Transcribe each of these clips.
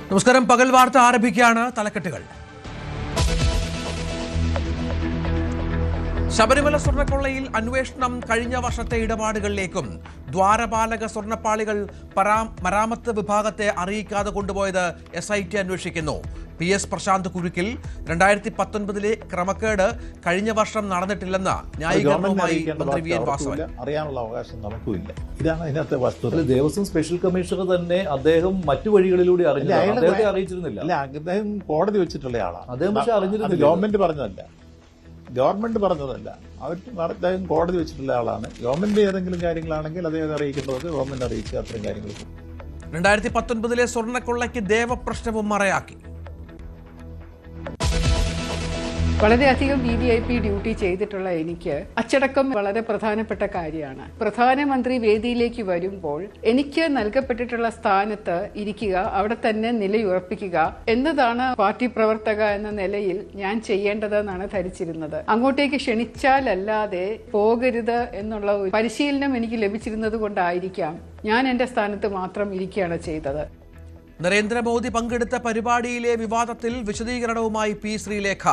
നമസ്കാരം. പകൽ വാർത്ത ആരംഭിക്കുകയാണ്. തലക്കെട്ടുകൾ. ശബരിമല സ്വർണ്ണക്കൊള്ളയിൽ അന്വേഷണം കഴിഞ്ഞ വർഷത്തെ ഇടപാടുകളിലേക്കും. ദ്വാരപാലക സ്വർണ്ണപ്പാളികൾ മരാമത്ത് വിഭാഗത്തെ അറിയിക്കാതെ കൊണ്ടുപോയത് SIT അന്വേഷിക്കുന്നു. PS പ്രശാന്ത് കുരുക്കിൽ 2019 ക്രമക്കേട് കഴിഞ്ഞ വർഷം നടന്നിട്ടില്ലെന്ന് ന്യായീകരണവുമായി മന്ത്രി VN വാസവൻ. അറിയാനുള്ള അവകാശം നമുക്കുമില്ല. ഇതാണ് അതിനകത്തെ വസ്തുത. ദേവസ്വം സ്പെഷ്യൽ കമ്മീഷണർ തന്നെ അദ്ദേഹം മറ്റു വഴികളിലൂടെ അറിയിച്ചിരുന്നില്ല. അല്ല, അദ്ദേഹം കോടതി വെച്ചിട്ടുള്ള ആളാണ്. അദ്ദേഹം പക്ഷെ അറിഞ്ഞിരുന്നില്ല. ഗവൺമെന്റ് പറഞ്ഞതല്ല. അദ്ദേഹം കോടതി വെച്ചിട്ടുള്ള ആളാണ്. ഗവൺമെന്റ് ഏതെങ്കിലും കാര്യങ്ങളാണെങ്കിൽ അദ്ദേഹം അറിയിക്കേണ്ടത് ഗവൺമെന്റ് അറിയിക്കുക. അത്തരം കാര്യങ്ങൾ 2019 സ്വർണ്ണക്കൊള്ളയ്ക്ക് ദേവപ്രശ്നവും മറയാക്കി. വളരെയധികം VVIP ഡ്യൂട്ടി ചെയ്തിട്ടുള്ള എനിക്ക് അച്ചടക്കം വളരെ പ്രധാനപ്പെട്ട കാര്യമാണ്. പ്രധാനമന്ത്രി വേദിയിലേക്ക് വരുമ്പോൾ എനിക്ക് നൽകപ്പെട്ടിട്ടുള്ള സ്ഥാനത്ത് ഇരിക്കുക, അവിടെ തന്നെ നിലയുറപ്പിക്കുക എന്നതാണ് പാർട്ടി പ്രവർത്തക എന്ന നിലയിൽ ഞാൻ ചെയ്യേണ്ടതെന്നാണ് ധരിച്ചിരുന്നത്. അങ്ങോട്ടേക്ക് ക്ഷണിച്ചാലല്ലാതെ പോകരുത് എന്നുള്ള ഒരു പരിശീലനം എനിക്ക് ലഭിച്ചിരുന്നത് കൊണ്ടായിരിക്കാം ഞാൻ എന്റെ സ്ഥാനത്ത് മാത്രം ഇരിക്കുകയാണ് ചെയ്തത്. നരേന്ദ്രമോദി പങ്കെടുത്ത പരിപാടിയിലെ വിവാദത്തിൽ വിശദീകരണവുമായി P ശ്രീലേഖ.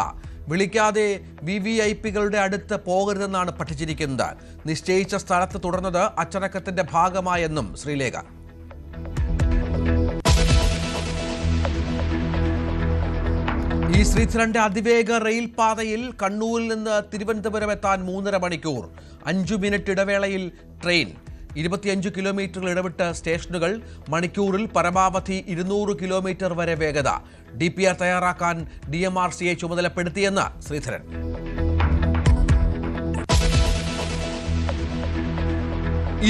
വിളിക്കാതെ VVIPകളുടെ അടുത്ത് പോകരുതെന്നാണ് പഠിച്ചിരിക്കുന്നത്. നിശ്ചയിച്ച സ്ഥലത്ത് തുടർന്നത് അച്ചടക്കത്തിന്റെ ഭാഗമായെന്നും ശ്രീലേഖ. ശ്രീധരന്റെ അതിവേഗ റെയിൽ പാതയിൽ കണ്ണൂരിൽ നിന്ന് തിരുവനന്തപുരം എത്താൻ 3.5 മണിക്കൂർ. 5 മിനിറ്റ് ഇടവേളയിൽ ട്രെയിൻ. 25 കിലോമീറ്റർ ഇടവിട്ട് സ്റ്റേഷനുകൾ. മണിക്കൂറിൽ പരമാവധി 200 കിലോമീറ്റർ വരെ വേഗത. DPR തയ്യാറാക്കാൻ DMRCയെ ചുമതലപ്പെടുത്തിയെന്ന് ശ്രീധരൻ.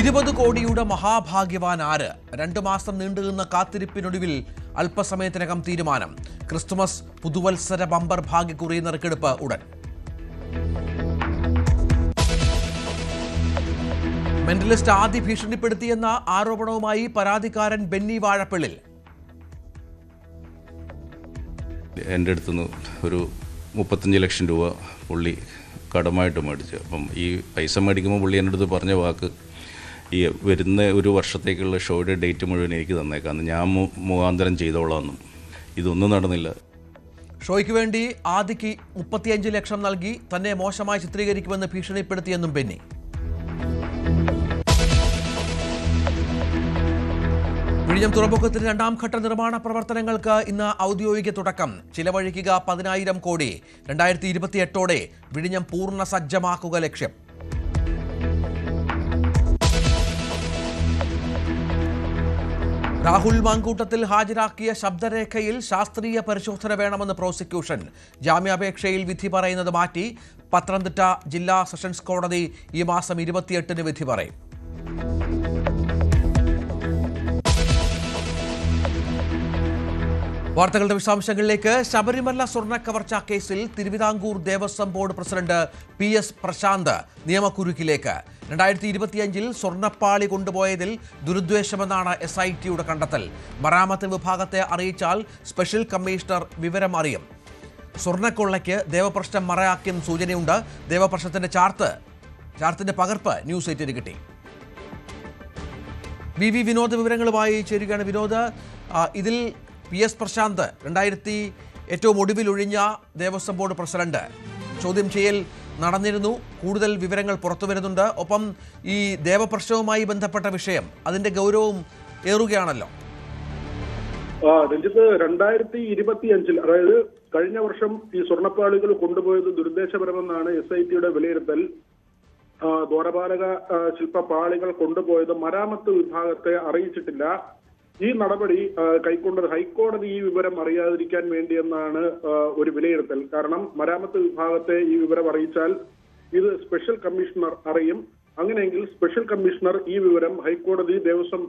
$20 കോടിയുടെ മഹാഭാഗ്യവാൻ ആര്? 2 മാസം നീണ്ടുനിന്ന കാത്തിരിപ്പിനൊടുവിൽ അല്പസമയത്തിനകം തീരുമാനം. ക്രിസ്തുമസ് പുതുവത്സര ബമ്പർ ഭാഗ്യക്കുറി നറുക്കെടുപ്പ് ഉടൻ. മെന്റലിസ്റ്റ് ആദ്യ ഭീഷണിപ്പെടുത്തിയെന്ന ആരോപണവുമായി പരാതിക്കാരൻ ബെന്നി വാഴപ്പിള്ളിൽ. എൻ്റെ അടുത്തുനിന്ന് ഒരു 35 ലക്ഷം രൂപ പുള്ളി കടമായിട്ട് മേടിച്ചു. അപ്പം ഈ പൈസ മേടിക്കുമ്പോൾ പുള്ളി എൻ്റെ അടുത്ത് പറഞ്ഞ വാക്ക്, ഈ വരുന്ന ഒരു വർഷത്തേക്കുള്ള ഷോയുടെ ഡേറ്റ് മുഴുവൻ എനിക്ക് തന്നേക്കാന്ന്, ഞാൻ മുഖാന്തരം ചെയ്തോളാമെന്നും. ഇതൊന്നും നടന്നില്ല. ഷോയ്ക്ക് വേണ്ടി ആദിക്ക് 35 ലക്ഷം നൽകി തന്നെ മോശമായി ചിത്രീകരിക്കുമെന്ന് ഭീഷണിപ്പെടുത്തിയെന്നും ബെന്നി. വിഴിഞ്ഞം തുറമുഖത്തിന് 2ാം ഘട്ട നിർമ്മാണ പ്രവർത്തനങ്ങൾക്ക് ഇന്ന് ഔദ്യോഗിക തുടക്കം. ചിലവഴിക്കുക 10,000 കോടി. 2028ഓടെ വിഴിഞ്ഞം പൂർണ്ണ സജ്ജമാക്കുക ലക്ഷ്യം. രാഹുൽ മാങ്കൂട്ടത്തിൽ ഹാജരാക്കിയ ശബ്ദരേഖയിൽ ശാസ്ത്രീയ പരിശോധന വേണമെന്ന് പ്രോസിക്യൂഷൻ. ജാമ്യാപേക്ഷയിൽ വിധി പറയുന്നത് മാറ്റി. പത്തനംതിട്ട ജില്ലാ സെഷൻസ് കോടതി ഈ മാസം 28-ന് വിധി പറയും. വാർത്തകളുടെ വിശദാംശങ്ങളിലേക്ക്. ശബരിമല സ്വർണ്ണ കവർച്ചാ കേസിൽ Thiruvithamkoor Devaswom board president PS Prasanth നിയമക്കുരുക്കിലേക്ക്. 2025 സ്വർണ്ണപ്പാളി കൊണ്ടുപോയതിൽ ദുരുദ്ദേശമെന്നാണ് SITയുടെ കണ്ടെത്തൽ. മരാമത്ത് വിഭാഗത്തെ അറിയിച്ചാൽ സ്പെഷ്യൽ കമ്മീഷണർ വിവരം അറിയും. സ്വർണ്ണക്കൊള്ളയ്ക്ക് ദേവപ്രശ്നം മറയാക്കിയും സൂചനയുണ്ട്. ദേവപ്രശ്നത്തിന്റെ ചാർത്തിന്റെ പകർപ്പ് ന്യൂസ് 8-ന് കിട്ടി. VV വിനോദ് വിവരങ്ങളുമായി ചേരുകയാണ്. വിനോദ്, ഇതിൽ PS പ്രശാന്ത് ഏറ്റവും ഒടുവിൽ ഒഴിഞ്ഞ ദേവസ്വം ബോർഡ് പ്രസിഡന്റ് ചോദ്യം ചെയ്യൽ നടന്നിരുന്നു. കൂടുതൽ വിവരങ്ങൾ പുറത്തു വരുന്നുണ്ട്. ഒപ്പം ഈ ദേവപ്രശ്നവുമായി ബന്ധപ്പെട്ട വിഷയം, അതിന്റെ ഗൗരവം ഏറുകയാണല്ലോ. രഞ്ജിത്ത്, 2025 അതായത് കഴിഞ്ഞ വർഷം ഈ സ്വർണ്ണപ്പാളികൾ കൊണ്ടുപോയത് ദുരുദ്ദേശപരമെന്നാണ് SITയുടെ വിലയിരുത്തൽ. ദ്വാരപാലക ശില്പപാളികൾ കൊണ്ടുപോയത് മരാമത്ത് വിഭാഗത്തെ അറിയിച്ചിട്ടില്ല. ഈ നടപടി കൈക്കൊണ്ടത് ഹൈക്കോടതി ഈ വിവരം അറിയാതിരിക്കാൻ വേണ്ടിയെന്നാണ് ഒരു വിലയിരുത്തൽ. കാരണം മരാമത്ത് വിഭാഗത്തെ ഈ വിവരം അറിയിച്ചാൽ ഇത് സ്പെഷ്യൽ കമ്മീഷണർ അറിയും. അങ്ങനെയെങ്കിൽ സ്പെഷ്യൽ കമ്മീഷണർ ഈ വിവരം ഹൈക്കോടതി ദേവസ്വം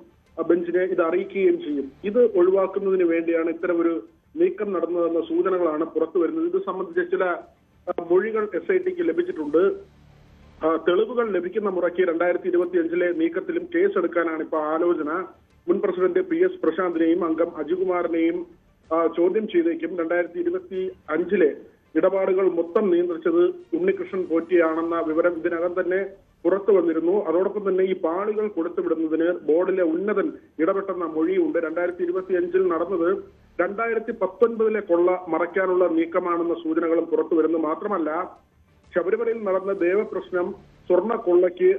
ബെഞ്ചിനെ ഇത് അറിയിക്കുകയും ചെയ്യും. ഇത് ഒഴിവാക്കുന്നതിന് വേണ്ടിയാണ് ഇത്തരമൊരു നീക്കം നടന്നതെന്ന സൂചനകളാണ് പുറത്തു വരുന്നത്. ഇത് സംബന്ധിച്ച ചില മൊഴികൾ SITക്ക് ലഭിച്ചിട്ടുണ്ട്. തെളിവുകൾ ലഭിക്കുന്ന മുറയ്ക്ക് 2025 നീക്കത്തിലും കേസെടുക്കാനാണ് ഇപ്പോൾ ആലോചന. മുൻ പ്രസിഡന്റ് PS പ്രശാന്തിനെയും അംഗം അജികുമാറിനെയും ചോദ്യം ചെയ്തേക്കും. 2025 ഇടപാടുകൾ മൊത്തം നിയന്ത്രിച്ചത് ഉണ്ണികൃഷ്ണൻ പോറ്റിയാണെന്ന വിവരം ഇതിനകം തന്നെ പുറത്തു വന്നിരുന്നു. അതോടൊപ്പം തന്നെ ഈ പാളികൾ കൊടുത്തുവിടുന്നതിന് ബോർഡിലെ ഉന്നതൻ ഇടപെട്ടെന്ന മൊഴിയുണ്ട്. 2025 നടന്നത് 2019 കൊള്ള മറയ്ക്കാനുള്ള നീക്കമാണെന്ന സൂചനകളും പുറത്തു വരുന്നു. മാത്രമല്ല, ശബരിമലയിൽ നടന്ന ദേവപ്രശ്നം സ്വർണ്ണ കൊള്ളയ്ക്ക്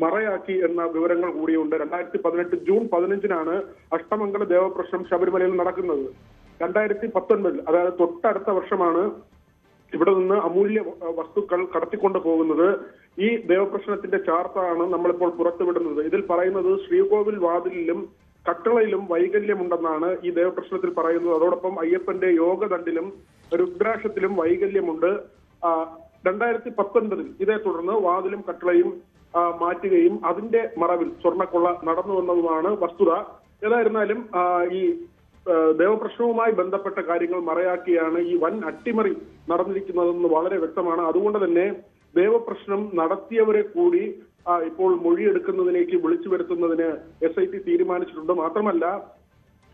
മറയാക്കി എന്ന വിവരങ്ങൾ കൂടിയുണ്ട്. 2018 ജൂൺ 15 അഷ്ടമംഗല ദേവപ്രശ്നം ശബരിമലയിൽ നടക്കുന്നത്. 2019 അതായത് തൊട്ടടുത്ത വർഷമാണ് ഇവിടെ നിന്ന് അമൂല്യ വസ്തുക്കൾ കടത്തിക്കൊണ്ട് പോകുന്നത്. ഈ ദേവപ്രശ്നത്തിന്റെ ചാർത്താണ് നമ്മളിപ്പോൾ പുറത്തുവിടുന്നത്. ഇതിൽ പറയുന്നത് ശ്രീകോവിൽ വാതിലിലും കട്ടളയിലും വൈകല്യമുണ്ടെന്നാണ് ഈ ദേവപ്രശ്നത്തിൽ പറയുന്നത്. അതോടൊപ്പം അയ്യപ്പന്റെ യോഗദണ്ഡിലും രുദ്രാക്ഷത്തിലും വൈകല്യമുണ്ട്. 2019 ഇതേ തുടർന്ന് വാതിലും കട്ടളയും മാറ്റുകയും അതിന്റെ മറവിൽ സ്വർണ്ണക്കൊള്ള നടന്നു വന്നതുമാണ് വസ്തുത. ഏതായിരുന്നാലും ഈ ദേവപ്രശ്നവുമായി ബന്ധപ്പെട്ട കാര്യങ്ങൾ മറയാക്കിയാണ് ഈ വൻ അട്ടിമറി നടന്നിരിക്കുന്നതെന്ന് വളരെ വ്യക്തമാണ്. അതുകൊണ്ട് തന്നെ ദേവപ്രശ്നം നടത്തിയവരെ കൂടി ഇപ്പോൾ മൊഴിയെടുക്കുന്നതിലേക്ക് വിളിച്ചു വരുത്തുന്നതിന് SIT തീരുമാനിച്ചിട്ടുണ്ട്. മാത്രമല്ല,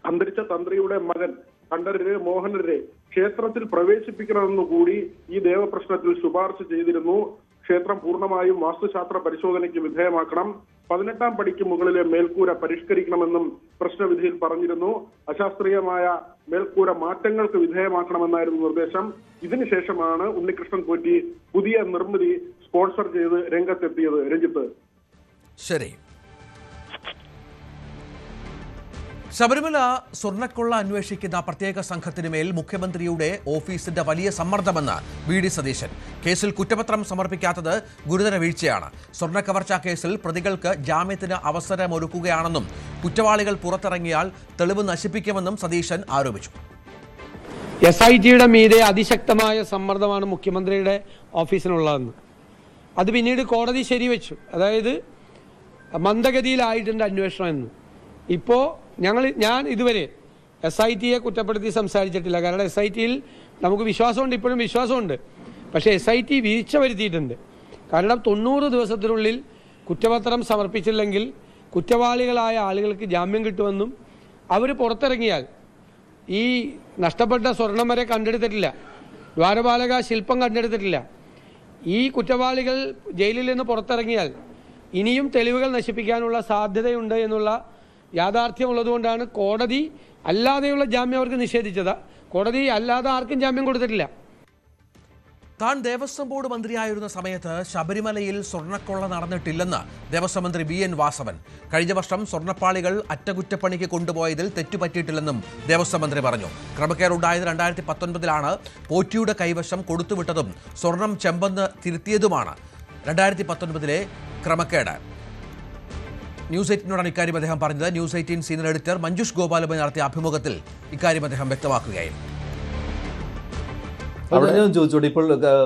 അന്തരിച്ച തന്ത്രിയുടെ മകൻ കണ്ഠരര് മോഹനരെ ക്ഷേത്രത്തിൽ പ്രവേശിപ്പിക്കണമെന്ന് കൂടി ഈ ദേവപ്രശ്നത്തിൽ ശുപാർശ ചെയ്തിരുന്നു. ക്ഷേത്രം പൂർണ്ണമായും വാസ്തുശാസ്ത്ര പരിശോധനയ്ക്ക് വിധേയമാക്കണം, 18ാം പടിക്ക് മുകളിലെ മേൽക്കൂര പരിഷ്കരിക്കണമെന്നും പ്രശ്നവിധിയിൽ പറഞ്ഞിരുന്നു. അശാസ്ത്രീയമായ മേൽക്കൂര മാറ്റങ്ങൾക്ക് വിധേയമാക്കണമെന്നായിരുന്നു നിർദ്ദേശം. ഇതിനുശേഷമാണ് ഉണ്ണികൃഷ്ണൻ പോറ്റി പുതിയ നിർമ്മിതി സ്പോൺസർ ചെയ്ത് രംഗത്തെത്തിയത്. രഞ്ജിത്ത്, ശരി. ശബരിമല സ്വർണ്ണക്കൊള്ള അന്വേഷിക്കുന്ന പ്രത്യേക സംഘത്തിന് മേൽ മുഖ്യമന്ത്രിയുടെ ഓഫീസിന്റെ വലിയ സമ്മർദ്ദമെന്ന് VD സതീശൻ. കേസിൽ കുറ്റപത്രം സമർപ്പിക്കാത്തത് ഗുരുതര വീഴ്ചയാണ്. സ്വർണ്ണക്കവർച്ചാ കേസിൽ പ്രതികൾക്ക് ജാമ്യത്തിന് അവസരമൊരുക്കുകയാണെന്നും കുറ്റവാളികൾ പുറത്തിറങ്ങിയാൽ തെളിവ് നശിപ്പിക്കുമെന്നും സതീശൻ ആരോപിച്ചു. SITയുടെ മീതെ അതിശക്തമായ സമ്മർദ്ദമാണ് മുഖ്യമന്ത്രിയുടെ ഓഫീസിനുള്ളതെന്ന് അത് പിന്നീട് കോടതി ശരിവെച്ചു. അതായത് മന്ദഗതിയിലായിട്ടുണ്ട് അന്വേഷണം എന്ന്. ഇപ്പോൾ ഞാൻ ഇതുവരെ SITയെ കുറ്റപ്പെടുത്തി സംസാരിച്ചിട്ടില്ല. കാരണം SITയിൽ നമുക്ക് വിശ്വാസമുണ്ട്, ഇപ്പോഴും വിശ്വാസമുണ്ട്. പക്ഷേ SIT വീഴ്ച വരുത്തിയിട്ടുണ്ട്. കാരണം 90 ദിവസത്തിനുള്ളിൽ കുറ്റപത്രം സമർപ്പിച്ചില്ലെങ്കിൽ കുറ്റവാളികളായ ആളുകൾക്ക് ജാമ്യം കിട്ടുമെന്നും അവർ പുറത്തിറങ്ങിയാൽ ഈ നഷ്ടപ്പെട്ട സ്വർണം വരെ കണ്ടെടുത്തിട്ടില്ല, ദ്വാരപാലക ശില്പം കണ്ടെടുത്തിട്ടില്ല. ഈ കുറ്റവാളികൾ ജയിലിൽ നിന്ന് പുറത്തിറങ്ങിയാൽ ഇനിയും തെളിവുകൾ നശിപ്പിക്കാനുള്ള സാധ്യതയുണ്ട് എന്നുള്ള യാഥാർത്ഥ്യമുള്ളതുകൊണ്ടാണ് കോടതി അല്ലാതെയുള്ള ജാമ്യം അവർക്ക് നിഷേധിച്ചത്. കോടതി അല്ലാതെ ആർക്കും ജാമ്യം കൊടുത്തിട്ടില്ല. താൻ ദേവസ്വം ബോർഡ് മന്ത്രിയായിരുന്ന സമയത്ത് ശബരിമലയിൽ സ്വർണ്ണക്കൊള്ള നടന്നിട്ടില്ലെന്ന് ദേവസ്വം മന്ത്രി VN വാസവൻ. കഴിഞ്ഞ വർഷം സ്വർണ്ണപ്പാളികൾ അറ്റകുറ്റപ്പണിക്ക് കൊണ്ടുപോയതിൽ തെറ്റുപറ്റിയിട്ടില്ലെന്നും ദേവസ്വം മന്ത്രി പറഞ്ഞു. ക്രമക്കേടുണ്ടായത് 2019 പോറ്റിയുടെ കൈവശം കൊടുത്തുവിട്ടതും സ്വർണം ചെമ്പെന്ന് തിരുത്തിയതുമാണ് 2019 ക്രമക്കേട്. ന്യൂസ് 18നോടാണ് ഇക്കാര്യം അദ്ദേഹം പറഞ്ഞത്. ന്യൂസ് 18 സീനിയർ എഡിറ്റർ മഞ്ജുഷ് ഗോപാലുമായി നടത്തിയ അഭിമുഖത്തിൽ ഇക്കാര്യം അദ്ദേഹം വ്യക്തമാക്കുകയായിരുന്നു. ഞാൻ ചോദിച്ചോട്ടെ, ഇപ്പോൾ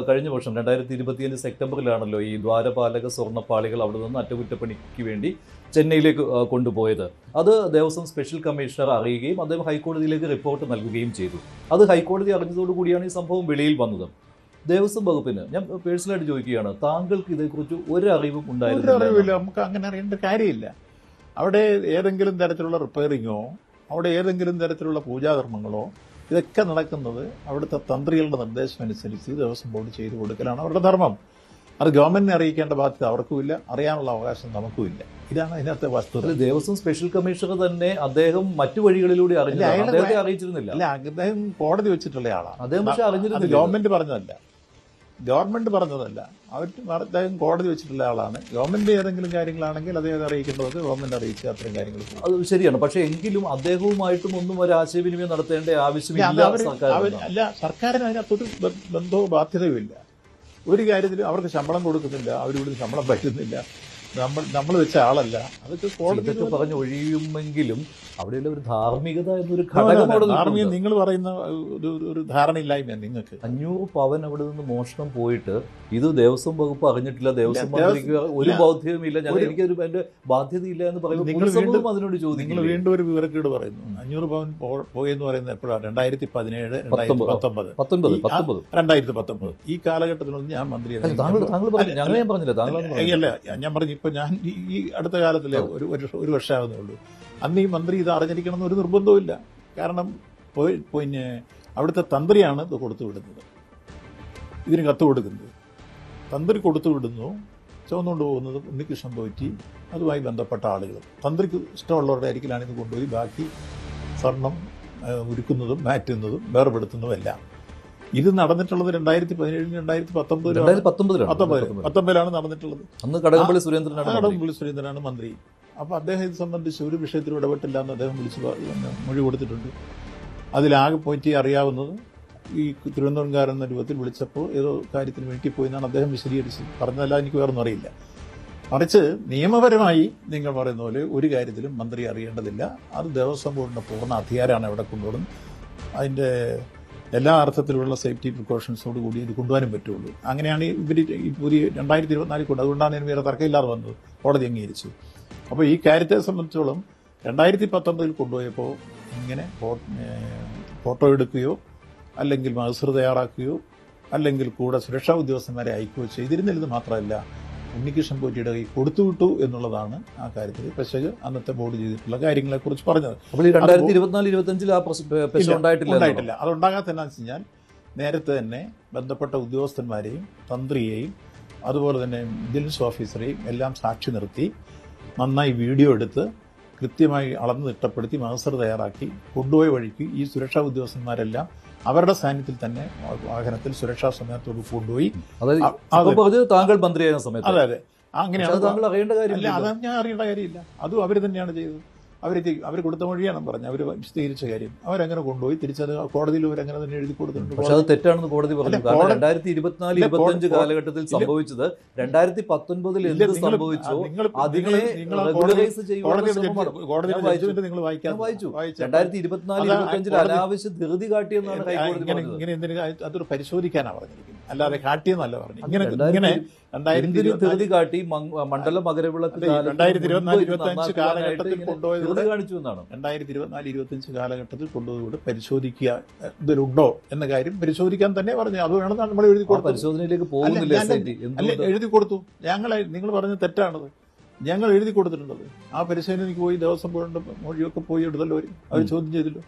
കഴിഞ്ഞ വർഷം 2025 സെപ്റ്റംബറിലാണല്ലോ ഈ ദ്വാരപാലക സ്വർണ്ണപ്പാളികൾ അവിടെ നിന്ന് അറ്റകുറ്റപ്പണിക്ക് വേണ്ടി ചെന്നൈയിലേക്ക് കൊണ്ടുപോയത്. അത് ദേവസ്വം സ്പെഷ്യൽ കമ്മീഷണർ അറിയുകയും അദ്ദേഹം ഹൈക്കോടതിയിലേക്ക് റിപ്പോർട്ട് നൽകുകയും ചെയ്തു. അത് ഹൈക്കോടതി അറിഞ്ഞതോടുകൂടിയാണ് ഈ സംഭവം വെളിയിൽ വന്നത്. ദേവസ്വം വകുപ്പിന് ഞാൻ പേഴ്സണലായിട്ട് ചോദിക്കുകയാണ്, താങ്കൾക്ക് ഇതേക്കുറിച്ച് ഒരു അറിവും ഉണ്ടായിരുന്നില്ല? നമുക്ക് അങ്ങനെ അറിയേണ്ട കാര്യമില്ല. അവിടെ ഏതെങ്കിലും തരത്തിലുള്ള റിപ്പയറിങ്ങോ അവിടെ ഏതെങ്കിലും തരത്തിലുള്ള പൂജാകർമ്മങ്ങളോ ഇതൊക്കെ നടക്കുന്നത് അവിടുത്തെ തന്ത്രികളുടെ നിർദ്ദേശം അനുസരിച്ച് ദേവസ്വം ബോർഡ് ചെയ്തു കൊടുക്കലാണ് അവരുടെ ധർമ്മം. അത് ഗവൺമെന്റിനെ അറിയിക്കേണ്ട ബാധ്യത അവർക്കുമില്ല, അറിയാനുള്ള അവകാശം നമുക്കുമില്ല. ഇതാണ് അതിനകത്തെ വസ്തുത. ദേവസ്വം സ്പെഷ്യൽ കമ്മീഷണർ തന്നെ അദ്ദേഹം മറ്റു വഴികളിലൂടെ അറിയിച്ചിരുന്നില്ല. അല്ല, അദ്ദേഹം കോടതി വെച്ചിട്ടുള്ള ആളാണ്. അദ്ദേഹം പക്ഷെ അറിഞ്ഞിരുന്നില്ല. ഗവൺമെന്റ് പറഞ്ഞതല്ല, അദ്ദേഹം കോടതി വെച്ചിട്ടുള്ള ആളാണ്. ഗവൺമെന്റ് ഏതെങ്കിലും കാര്യങ്ങളാണെങ്കിൽ അദ്ദേഹം അറിയിക്കേണ്ടത് ഗവൺമെന്റ് അറിയിച്ച് അത്തരം കാര്യങ്ങൾ. അത് ശരിയാണ്. പക്ഷെ എങ്കിലും അദ്ദേഹവുമായിട്ടും ഒന്നും ഒരു ആശയവിനിമയം നടത്തേണ്ട ആവശ്യമില്ല. അല്ല, സർക്കാരിന് അതിനകത്തൊരു ബന്ധവും ബാധ്യതയും ഇല്ല. ഒരു കാര്യത്തിലും അവർക്ക് ശമ്പളം കൊടുക്കുന്നില്ല, അവരിവിടുന്ന് ശമ്പളം പറ്റുന്നില്ല, നമ്മൾ വെച്ച ആളല്ല. അതൊക്കെ കോടതി പറഞ്ഞ് ഒഴിയുമെങ്കിലും അവിടെയുള്ള ഒരു ധാർമ്മികത എന്നൊരു ഘടകം, നിങ്ങൾ പറയുന്ന ഒരു ധാരണയില്ലായ്മ നിങ്ങൾക്ക്. 500 പവൻ അവിടെ നിന്ന് മോഷണം പോയിട്ട് ഇത് ദേവസ്വം വകുപ്പ് അറിഞ്ഞിട്ടില്ല, ദേവസ്വം മന്ത്രിക്ക് ഒരു ബോധ്യവുമില്ല, എനിക്കൊരു എന്റെ ബാധ്യതയില്ല എന്ന് പറയുമ്പോൾ അതിനോട് ചോദിക്കും. നിങ്ങൾ വീണ്ടും ഒരു വിവരക്കേട് പറയുന്നു. 500 പവൻ പോയെന്ന് പറയുന്നത് എപ്പോഴാണ്? 2017, 2019. 2019 ഈ കാലഘട്ടത്തിലൊന്നും ഞാൻ മന്ത്രി അല്ല. ഞാൻ പറഞ്ഞു, ഇപ്പൊ ഞാൻ ഈ അടുത്ത കാലത്തിലെ ഒരു വർഷമാകുന്നേ ഉള്ളൂ. അന്ന് ഈ മന്ത്രി ഇത് അറിഞ്ഞിരിക്കണം എന്നൊരു നിർബന്ധവുമില്ല. കാരണം പിന്നെ അവിടുത്തെ തന്ത്രിയാണ് ഇത് കൊടുത്തുവിടുന്നത്, ഇതിന് കത്ത് കൊടുക്കുന്നത്. തന്ത്രി കൊടുത്തുവിടുന്നു, ചുവന്നുകൊണ്ട് പോകുന്നത് ഉണ്ണികൃഷ്ണൻ പോറ്റി അതുമായി ബന്ധപ്പെട്ട ആളുകൾ. തന്ത്രിക്ക് ഇഷ്ടമുള്ളവരുടെ അരികിലാണ് ഇത് കൊണ്ടുപോയി ബാക്കി സ്വർണം ഉരുക്കുന്നതും മാറ്റുന്നതും വേർപെടുത്തുന്നതുമെല്ലാം. ഇത് നടന്നിട്ടുള്ളത് 2017 2019 നടന്നിട്ടുള്ളത്. അന്ന് കടകംപള്ളി സുരേന്ദ്രനാണ് മന്ത്രി. അപ്പോൾ അദ്ദേഹം ഇത് സംബന്ധിച്ച് ഒരു വിഷയത്തിലും ഇടപെട്ടില്ല എന്ന് അദ്ദേഹം മൊഴി കൊടുത്തിട്ടുണ്ട്. അതിലാകെ പോയിട്ട് അറിയാവുന്നത് ഈ തിരുവനന്തപുരംകാരൻ എന്ന രൂപത്തിൽ വിളിച്ചപ്പോൾ ഏതോ കാര്യത്തിന് വേണ്ടി പോയി എന്നാണ് അദ്ദേഹം വിശദീകരിച്ചത്. പറഞ്ഞതല്ല, എനിക്ക് വേറൊന്നും അറിയില്ല. മറിച്ച് നിയമപരമായി നിങ്ങൾ പറയുന്ന പോലെ ഒരു കാര്യത്തിലും മന്ത്രി അറിയേണ്ടതില്ല. അത് ദേവസ്വം ബോർഡിന്റെ പൂർണ്ണ അധികാരമാണ് അവിടെ കൊണ്ടുപോകുന്നത്. അതിന്റെ എല്ലാ അർത്ഥത്തിലുള്ള സേഫ്റ്റി പ്രിക്കോഷൻസോട് കൂടി ഇത് കൊണ്ടുപോകാനും പറ്റുള്ളൂ. അങ്ങനെയാണ് ഇവർ ഈ പുതിയ 2024 കൊണ്ട്. അതുകൊണ്ടാണ് ഇതിന് വേറെ തർക്കമില്ലാതെ വന്നത്, കോടതി അംഗീകരിച്ചു. അപ്പോൾ ഈ കാര്യത്തെ സംബന്ധിച്ചോളം 2019 കൊണ്ടുപോയപ്പോൾ ഇങ്ങനെ ഫോട്ടോ എടുക്കുകയോ അല്ലെങ്കിൽ മഹസർ തയ്യാറാക്കുകയോ അല്ലെങ്കിൽ കൂടെ സുരക്ഷാ ഉദ്യോഗസ്ഥന്മാരെ അയക്കുകയോ ചെയ്തിരുന്നില്ലെന്ന് മാത്രമല്ല, ഉണ്ണികൃഷ്ണൻ പോറ്റിയുടെ കൈ കൊടുത്തുവിട്ടു എന്നുള്ളതാണ് ആ കാര്യത്തിൽ പെശക് അന്നത്തെ ബോർഡ് ചെയ്തിട്ടുള്ള കാര്യങ്ങളെ കുറിച്ച് പറഞ്ഞത്. അപ്പോൾ 2024-25 ഉണ്ടായിട്ടില്ല. അതുണ്ടാകാത്തതെന്നു വെച്ചാൽ നേരത്തെ തന്നെ ബന്ധപ്പെട്ട ഉദ്യോഗസ്ഥന്മാരെയും തന്ത്രിയെയും അതുപോലെ തന്നെ വിജിലൻസ് ഓഫീസറെയും എല്ലാം സാക്ഷി നിർത്തി നന്നായി വീഡിയോ എടുത്ത് കൃത്യമായി അളന്ന് തിട്ടപ്പെടുത്തി മഹസർ തയ്യാറാക്കി കൊണ്ടുപോയ വഴിക്ക് ഈ സുരക്ഷാ ഉദ്യോഗസ്ഥന്മാരെല്ലാം അവരുടെ സാന്നിധ്യത്തിൽ തന്നെ വാഹനത്തിൽ സുരക്ഷാ സമയത്തോട് കൊണ്ടുപോയി. താങ്കൾ മന്ത്രിയായ സമയത്ത് അതെ അങ്ങനെയാണ്. അത് ഞാൻ അറിയേണ്ട കാര്യമില്ല. അതും അവർ തന്നെയാണ് ചെയ്തത്. അവർ കൊടുത്ത മൊഴിയാണ് പറഞ്ഞത്. അവർ വിശദീകരിച്ച കാര്യം അവരങ്ങനെ കൊണ്ടുപോയി തിരിച്ചത് കോടതിയിൽ അവരങ്ങനെ തന്നെ എഴുതി കൊടുത്തിട്ടുണ്ട്. പക്ഷെ അത് തെറ്റാണെന്ന് കോടതി പറഞ്ഞു. 2024-25 കാലഘട്ടത്തിൽ സംഭവിച്ചത് 2019 എന്ത് സംഭവിച്ചോ അതിനെ റെഗുലറൈസ് ചെയ്യുവാനുള്ള ശ്രമമാണ്. നിങ്ങൾ വായിച്ചു 2024-25 അനാവശ്യ ധൃതി കാട്ടിയെന്നാണ് ഹൈക്കോടതി പറഞ്ഞത്. ഇങ്ങനെ എന്തിനാ അതൊരു പരിശോധിക്കാനാണ് പറഞ്ഞിരിക്കുന്നത്, അല്ലാതെ കാട്ടിയെന്നല്ല പറഞ്ഞു. ഇങ്ങനെ ധൃതി കാട്ടി മണ്ഡല മകരവിളക്ക് 2024-25 കാലഘട്ടത്തിൽ കൊണ്ടുപോയത് 2024-25 കാലഘട്ടത്തിൽ കൊണ്ടുപോയി പരിശോധിക്കുക ഇതിലുണ്ടോ എന്ന കാര്യം പരിശോധിക്കാൻ തന്നെ പറഞ്ഞു. അത് വേണം നമ്മൾ എഴുതി കൊടുത്തു. പരിശോധനയിലേക്ക് പോകുന്നില്ല. എഴുതി കൊടുത്തു. നിങ്ങൾ പറഞ്ഞത് തെറ്റാണത്. ഞങ്ങൾ എഴുതി കൊടുത്തിട്ടുള്ളത് ആ പരിശോധനയ്ക്ക് പോയി ദേവസ്വം ബോർഡിന്റെ മൊഴിയൊക്കെ പോയി എടുത്തല്ലോ. അവർ ചോദ്യം ചെയ്തല്ലോ.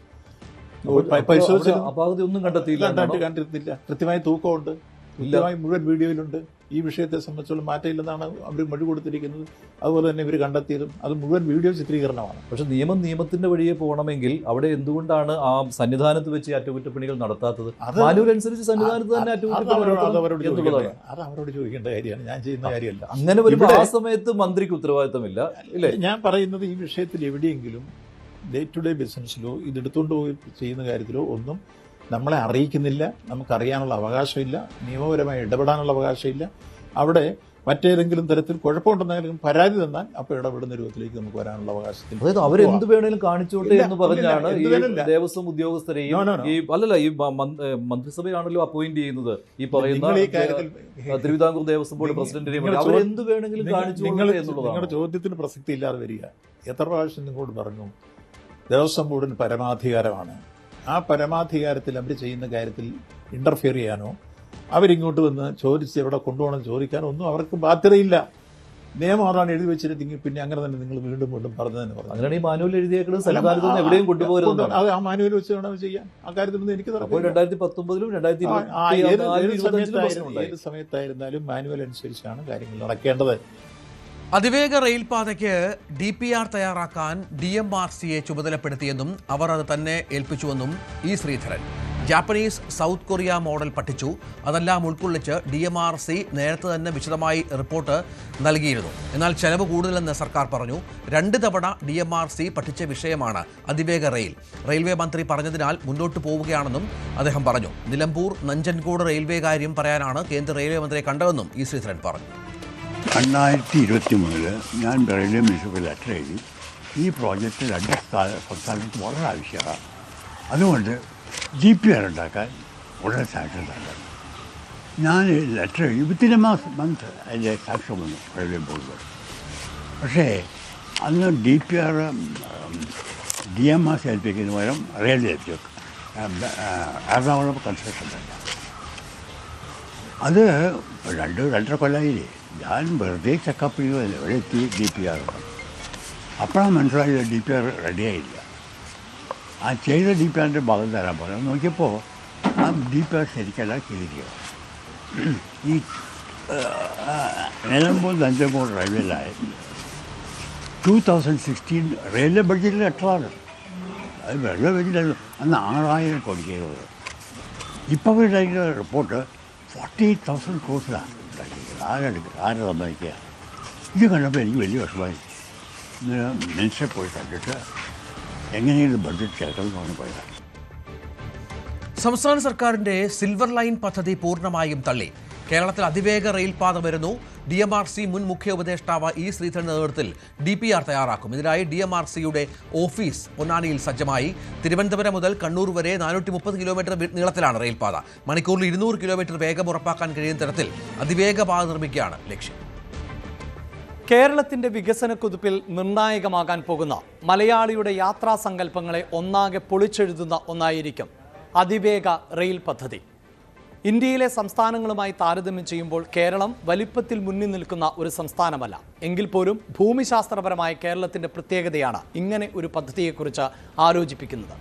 ഒന്നും കണ്ടെത്തിയില്ല. കൃത്യമായ തൂക്കമുണ്ട്, കൃത്യമായി മുഴുവൻ വീഡിയോയിലുണ്ട്. ഈ വിഷയത്തെ സംബന്ധിച്ചുള്ള മാറ്റമില്ലെന്നാണ് അവർ മൊഴി കൊടുത്തിരിക്കുന്നത്. അതുപോലെ തന്നെ ഇവർ കണ്ടെത്തിയതും അത് മുഴുവൻ വീഡിയോ ചിത്രീകരണമാണ്. പക്ഷെ നിയമത്തിന്റെ വഴിയെ പോകണമെങ്കിൽ അവിടെ എന്തുകൊണ്ടാണ് ആ സന്നിധാനത്ത് വെച്ച് അറ്റകുറ്റപ്പണികൾ നടത്താത്തത്? മാനുവലനുസരിച്ച് സന്നിധാനത്ത് തന്നെ അത് അവരോട് ചോദിക്കേണ്ട കാര്യമാണ്, ഞാൻ ചെയ്യുന്ന കാര്യമല്ല. അങ്ങനെ വരുമ്പോൾ ആ സമയത്ത് മന്ത്രിക്ക് ഉത്തരവാദിത്തമില്ല ഇല്ലേ? ഞാൻ പറയുന്നത് ഈ വിഷയത്തിൽ എവിടെയെങ്കിലും ഡേ ടു ഡേ ബിസിനസ്സിലോ ഇതെടുത്തുകൊണ്ട് പോയി ചെയ്യുന്ന കാര്യത്തിലോ ഒന്നും നമ്മളെ അറിയിക്കുന്നില്ല. നമുക്കറിയാനുള്ള അവകാശമില്ല, നിയമപരമായി ഇടപെടാനുള്ള അവകാശമില്ല. അവിടെ മറ്റേതെങ്കിലും തരത്തിൽ കുഴപ്പമുണ്ടെന്നെങ്കിലും പരാതി തന്നാൽ അപ്പോൾ ഇടപെടുന്ന രൂപത്തിലേക്ക് നമുക്ക് വരാനുള്ള അവകാശത്തിൽ. അതായത് അവരെന്ത് വേണേലും കാണിച്ചോട്ടെ എന്ന് പറഞ്ഞാണ് ഈ ദേവസ്വം ഉദ്യോഗസ്ഥരെയും ഈ മന്ത്രിസഭയാണല്ലോ അപ്പോയിന്റ് ചെയ്യുന്നത് ഈ പറയുന്ന തിരുവിതാംകൂർ ദേവസ്വം ബോർഡ് പ്രസിഡന്റിനെയും. അവരെന്ത് വേണമെങ്കിലും കാണിച്ചോട്ടെ എന്നുള്ളതാണ്. നിങ്ങളുടെ ചോദ്യത്തിന് പ്രസക്തി ഇല്ലാതെ വരിക. എത്ര പ്രാവശ്യം നിങ്ങളോട് പറഞ്ഞു ദേവസ്വം ബോർഡിന് പരമാധികാരമാണ്. ആ പരമാധികാരത്തിൽ അവർ ചെയ്യുന്ന കാര്യത്തിൽ ഇന്റർഫിയർ ചെയ്യാനോ അവരിങ്ങോട്ട് വന്ന് ചോദിച്ച് എവിടെ കൊണ്ടുപോകണം ചോദിക്കാനോ ഒന്നും അവർക്ക് ബാധ്യതയില്ല. നിയമം അതാണ് എഴുതി വെച്ചിരുന്നെങ്കിൽ പിന്നെ അങ്ങനെ തന്നെ നിങ്ങൾ വീണ്ടും പറഞ്ഞതെന്ന് പറഞ്ഞു. അങ്ങനെയാണ് ഈ മാനുവൽ എഴുതിയേക്കുന്നത്. എവിടെയും കൊണ്ടുപോകരുത്. അത് ആ മാനുവൽ വെച്ച് വേണം ചെയ്യാൻ. ആ കാര്യത്തിലൊന്നും എനിക്ക് 2019 ഏത് സമയത്തായിരുന്നാലും മാനുവൽ അനുസരിച്ചാണ് കാര്യങ്ങൾ നടക്കേണ്ടത്. അതിവേഗ റെയിൽപാതയ്ക്ക് DPR തയ്യാറാക്കാൻ DMRCയെ ചുമതലപ്പെടുത്തിയെന്നും അവർ അത് തന്നെ ഏൽപ്പിച്ചുവെന്നും E. Sreedharan. Japanese south Korea model പഠിച്ചു. അതെല്ലാം ഉൾക്കൊള്ളിച്ച് DMRC നേരത്തെ തന്നെ വിശദമായി റിപ്പോർട്ട് നൽകിയിരുന്നു. എന്നാൽ ചെലവ് കൂടുതലെന്ന് സർക്കാർ പറഞ്ഞു. 2 തവണ DMRC പഠിച്ച വിഷയമാണ് അതിവേഗ റെയിൽ. റെയിൽവേ മന്ത്രി പറഞ്ഞതിനാൽ മുന്നോട്ട് പോവുകയാണെന്നും അദ്ദേഹം പറഞ്ഞു. നിലമ്പൂർ നഞ്ചൻകോട് റെയിൽവേ കാര്യം പറയാനാണ് കേന്ദ്ര റെയിൽവേ മന്ത്രിയെ കണ്ടതെന്നും E. ശ്രീധരൻ പറഞ്ഞു. 2023 ഞാൻ റെയിൽവേ മിനിസ്റ്റർക്ക് ലെറ്റർ എഴുതി. ഈ പ്രോജക്റ്റ് 2 സംസ്ഥാനത്ത് വളരെ ആവശ്യമാണ്. അതുകൊണ്ട് DPR ഉണ്ടാക്കാൻ വളരെ സാങ്ഷൻ നൽകണം. ഞാൻ ലെറ്റർ എഴുതി വിത്തിൻ എ മന്ത് അതിൻ്റെ സാക്ഷ്യം വന്നു റെയിൽവേ ബോർഡ്. പക്ഷേ അന്ന് DPR DMRC ഏൽപ്പിക്കുന്നതിന് പകരം റെയിൽവേ ഏൽപ്പിച്ചു. എറണാകുളം കൺസ്ട്രക്ഷൻ തന്നെ. അത് 2-2.5 കൊല്ലമായില്ലേ. ഞാൻ വെറുതെ ചെക്കപ്പ് ചെയ്യുമല്ലോ. ഇവിടെ എത്തി DPR. അപ്പോഴാണ് മനസ്സിലായത് DPR റെഡിയായില്ല. ആ ചെയ്ത DPRൻ്റെ ഭാഗം തരാൻ പോലെ നോക്കിയപ്പോൾ ആ DPR ശരിക്കല്ല ചെയ്തിരിക്കുക. ഈ നിലമ്പൂർ നഞ്ചൻകോട് റെയിൽവേയിലായി 2016 റെയിൽവേ ബഡ്ജറ്റിൽ എത്രയാണ് അത് വെള്ളം വെച്ചിട്ട് അന്ന് 6000 കോടി ചെയ്തത്. ഇപ്പോൾ അതിൻ്റെ റിപ്പോർട്ട് 48,000 കോഴ്സിലാണ് ഉണ്ടാക്കിയത്. ആരെ സമ്മതിക്കുക? ഇത് കണ്ടപ്പോൾ എനിക്ക് വലിയ വിഷമമായി. മിനിസ്റ്ററെ പോയി കണ്ടിട്ട് എങ്ങനെയാണ് ബഡ്ജറ്റ് ചേർക്കണമെന്നാണ് പോയത്. സംസ്ഥാന സർക്കാരിന്റെ സിൽവർ ലൈൻ പദ്ധതി പൂർണ്ണമായും തള്ളി. കേരളത്തിൽ അതിവേഗ റെയിൽപാത വരുന്നു. DMRC മുൻ മുഖ്യ ഉപദേഷ്ടാവ് E. ശ്രീധരന്റെ നേതൃത്വത്തിൽ DPR തയ്യാറാക്കും. ഇതിനായി DMRCയുടെ ഓഫീസ് പൊന്നാനിയിൽ സജ്ജമായി. തിരുവനന്തപുരം മുതൽ കണ്ണൂർ വരെ 430 കിലോമീറ്റർ നീളത്തിലാണ് റെയിൽപാത. മണിക്കൂറിൽ 200 കിലോമീറ്റർ വേഗം ഉറപ്പാക്കാൻ കഴിയുന്ന തരത്തിൽ അതിവേഗ പാത നിർമ്മിക്കുകയാണ് ലക്ഷ്യം. കേരളത്തിന്റെ വികസന കുതിപ്പിൽ നിർണായകമാകാൻ പോകുന്ന മലയാളിയുടെ യാത്രാ സങ്കല്പങ്ങളെ ഒന്നാകെ പൊളിച്ചെഴുതുന്ന ഒന്നായിരിക്കും അതിവേഗ റെയിൽ പദ്ധതി. ഇന്ത്യയിലെ സംസ്ഥാനങ്ങളുമായി താരതമ്യം ചെയ്യുമ്പോൾ കേരളം വലിപ്പത്തിൽ മുന്നിൽ നിൽക്കുന്ന ഒരു സംസ്ഥാനമല്ല. എങ്കിൽ പോലും ഭൂമിശാസ്ത്രപരമായ കേരളത്തിന്റെ പ്രത്യേകതയാണ് ഇങ്ങനെ ഒരു പദ്ധതിയെക്കുറിച്ച് ആലോചിപ്പിക്കുന്നത്.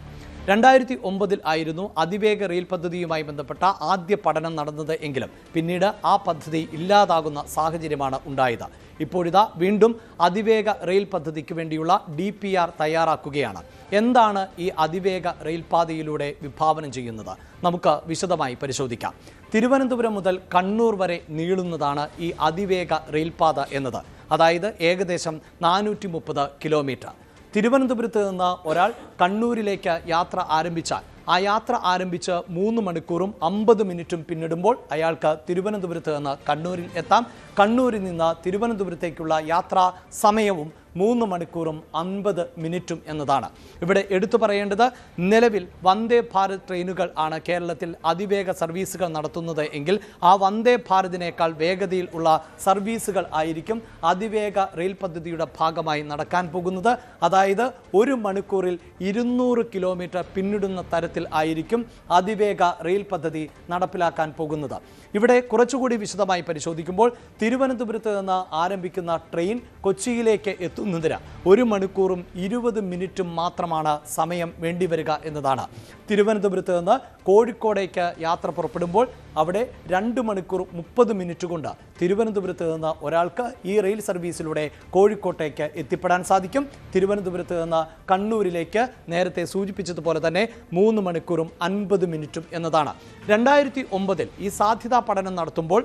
2009 ആയിരുന്നു അതിവേഗ റെയിൽ പദ്ധതിയുമായി ബന്ധപ്പെട്ട ആദ്യ പഠനം നടന്നത് എങ്കിലും പിന്നീട് ആ പദ്ധതി ഇല്ലാതാകുന്ന സാഹചര്യമാണ് ഉണ്ടായത്. ഇപ്പോഴിതാ വീണ്ടും അതിവേഗ റെയിൽ പദ്ധതിക്ക് വേണ്ടിയുള്ള DPR തയ്യാറാക്കുകയാണ്. എന്താണ് ഈ അതിവേഗ റെയിൽപാതയിലൂടെ വിഭാവനം ചെയ്യുന്നത്? നമുക്ക് വിശദമായി പരിശോധിക്കാം. തിരുവനന്തപുരം മുതൽ കണ്ണൂർ വരെ നീളുന്നതാണ് ഈ അതിവേഗ റെയിൽപാത എന്നത്. അതായത് ഏകദേശം 430 കിലോമീറ്റർ. തിരുവനന്തപുരത്ത് നിന്ന് ഒരാൾ കണ്ണൂരിലേക്ക് യാത്ര ആരംഭിച്ചാൽ ആ യാത്ര ആരംഭിച്ച് 3 മണിക്കൂറും 50 മിനിറ്റും പിന്നിടുമ്പോൾ അയാൾക്ക് തിരുവനന്തപുരത്ത് നിന്ന് കണ്ണൂരിൽ എത്താം. കണ്ണൂരിൽ നിന്ന് തിരുവനന്തപുരത്തേക്കുള്ള യാത്രാ സമയവും 3 മണിക്കൂറും 50 മിനിറ്റും എന്നതാണ്. ഇവിടെ എടുത്തു പറയേണ്ടത്, നിലവിൽ വന്ദേ ഭാരത് ട്രെയിനുകൾ ആണ് കേരളത്തിൽ അതിവേഗ സർവീസുകൾ നടത്തുന്നത് എങ്കിൽ ആ വന്ദേ ഭാരതിനേക്കാൾ വേഗതയിൽ ഉള്ള സർവീസുകൾ ആയിരിക്കും അതിവേഗ റെയിൽ പദ്ധതിയുടെ ഭാഗമായി നടക്കാൻ പോകുന്നത്. അതായത് 1 മണിക്കൂറിൽ 200 കിലോമീറ്റർ പിന്നിടുന്ന തരത്തിൽ ആയിരിക്കും അതിവേഗ റെയിൽ പദ്ധതി നടപ്പിലാക്കാൻ പോകുന്നത്. ഇവിടെ കുറച്ചുകൂടി വിശദമായി പരിശോധിക്കുമ്പോൾ തിരുവനന്തപുരത്ത് നിന്ന് ആരംഭിക്കുന്ന ട്രെയിൻ കൊച്ചിയിലേക്ക് എത്തുന്നതിന് 1 മണിക്കൂറും 20 മിനിറ്റും മാത്രമാണ് സമയം വേണ്ടിവരിക എന്നതാണ്. തിരുവനന്തപുരത്ത് നിന്ന് കോഴിക്കോടേക്ക് യാത്ര പുറപ്പെടുമ്പോൾ അവിടെ 2 മണിക്കൂർ 30 മിനിറ്റ് കൊണ്ട് തിരുവനന്തപുരത്ത് നിന്ന് ഒരാൾക്ക് ഈ റെയിൽ സർവീസിലൂടെ കോഴിക്കോട്ടേക്ക് എത്തിപ്പെടാൻ സാധിക്കും. തിരുവനന്തപുരത്ത് നിന്ന് കണ്ണൂരിലേക്ക് നേരത്തെ സൂചിപ്പിച്ചതുപോലെ തന്നെ 3 മണിക്കൂറും 50 മിനിറ്റും എന്നതാണ്. 2009 ഈ സാധ്യതാ പഠനം നടത്തുമ്പോൾ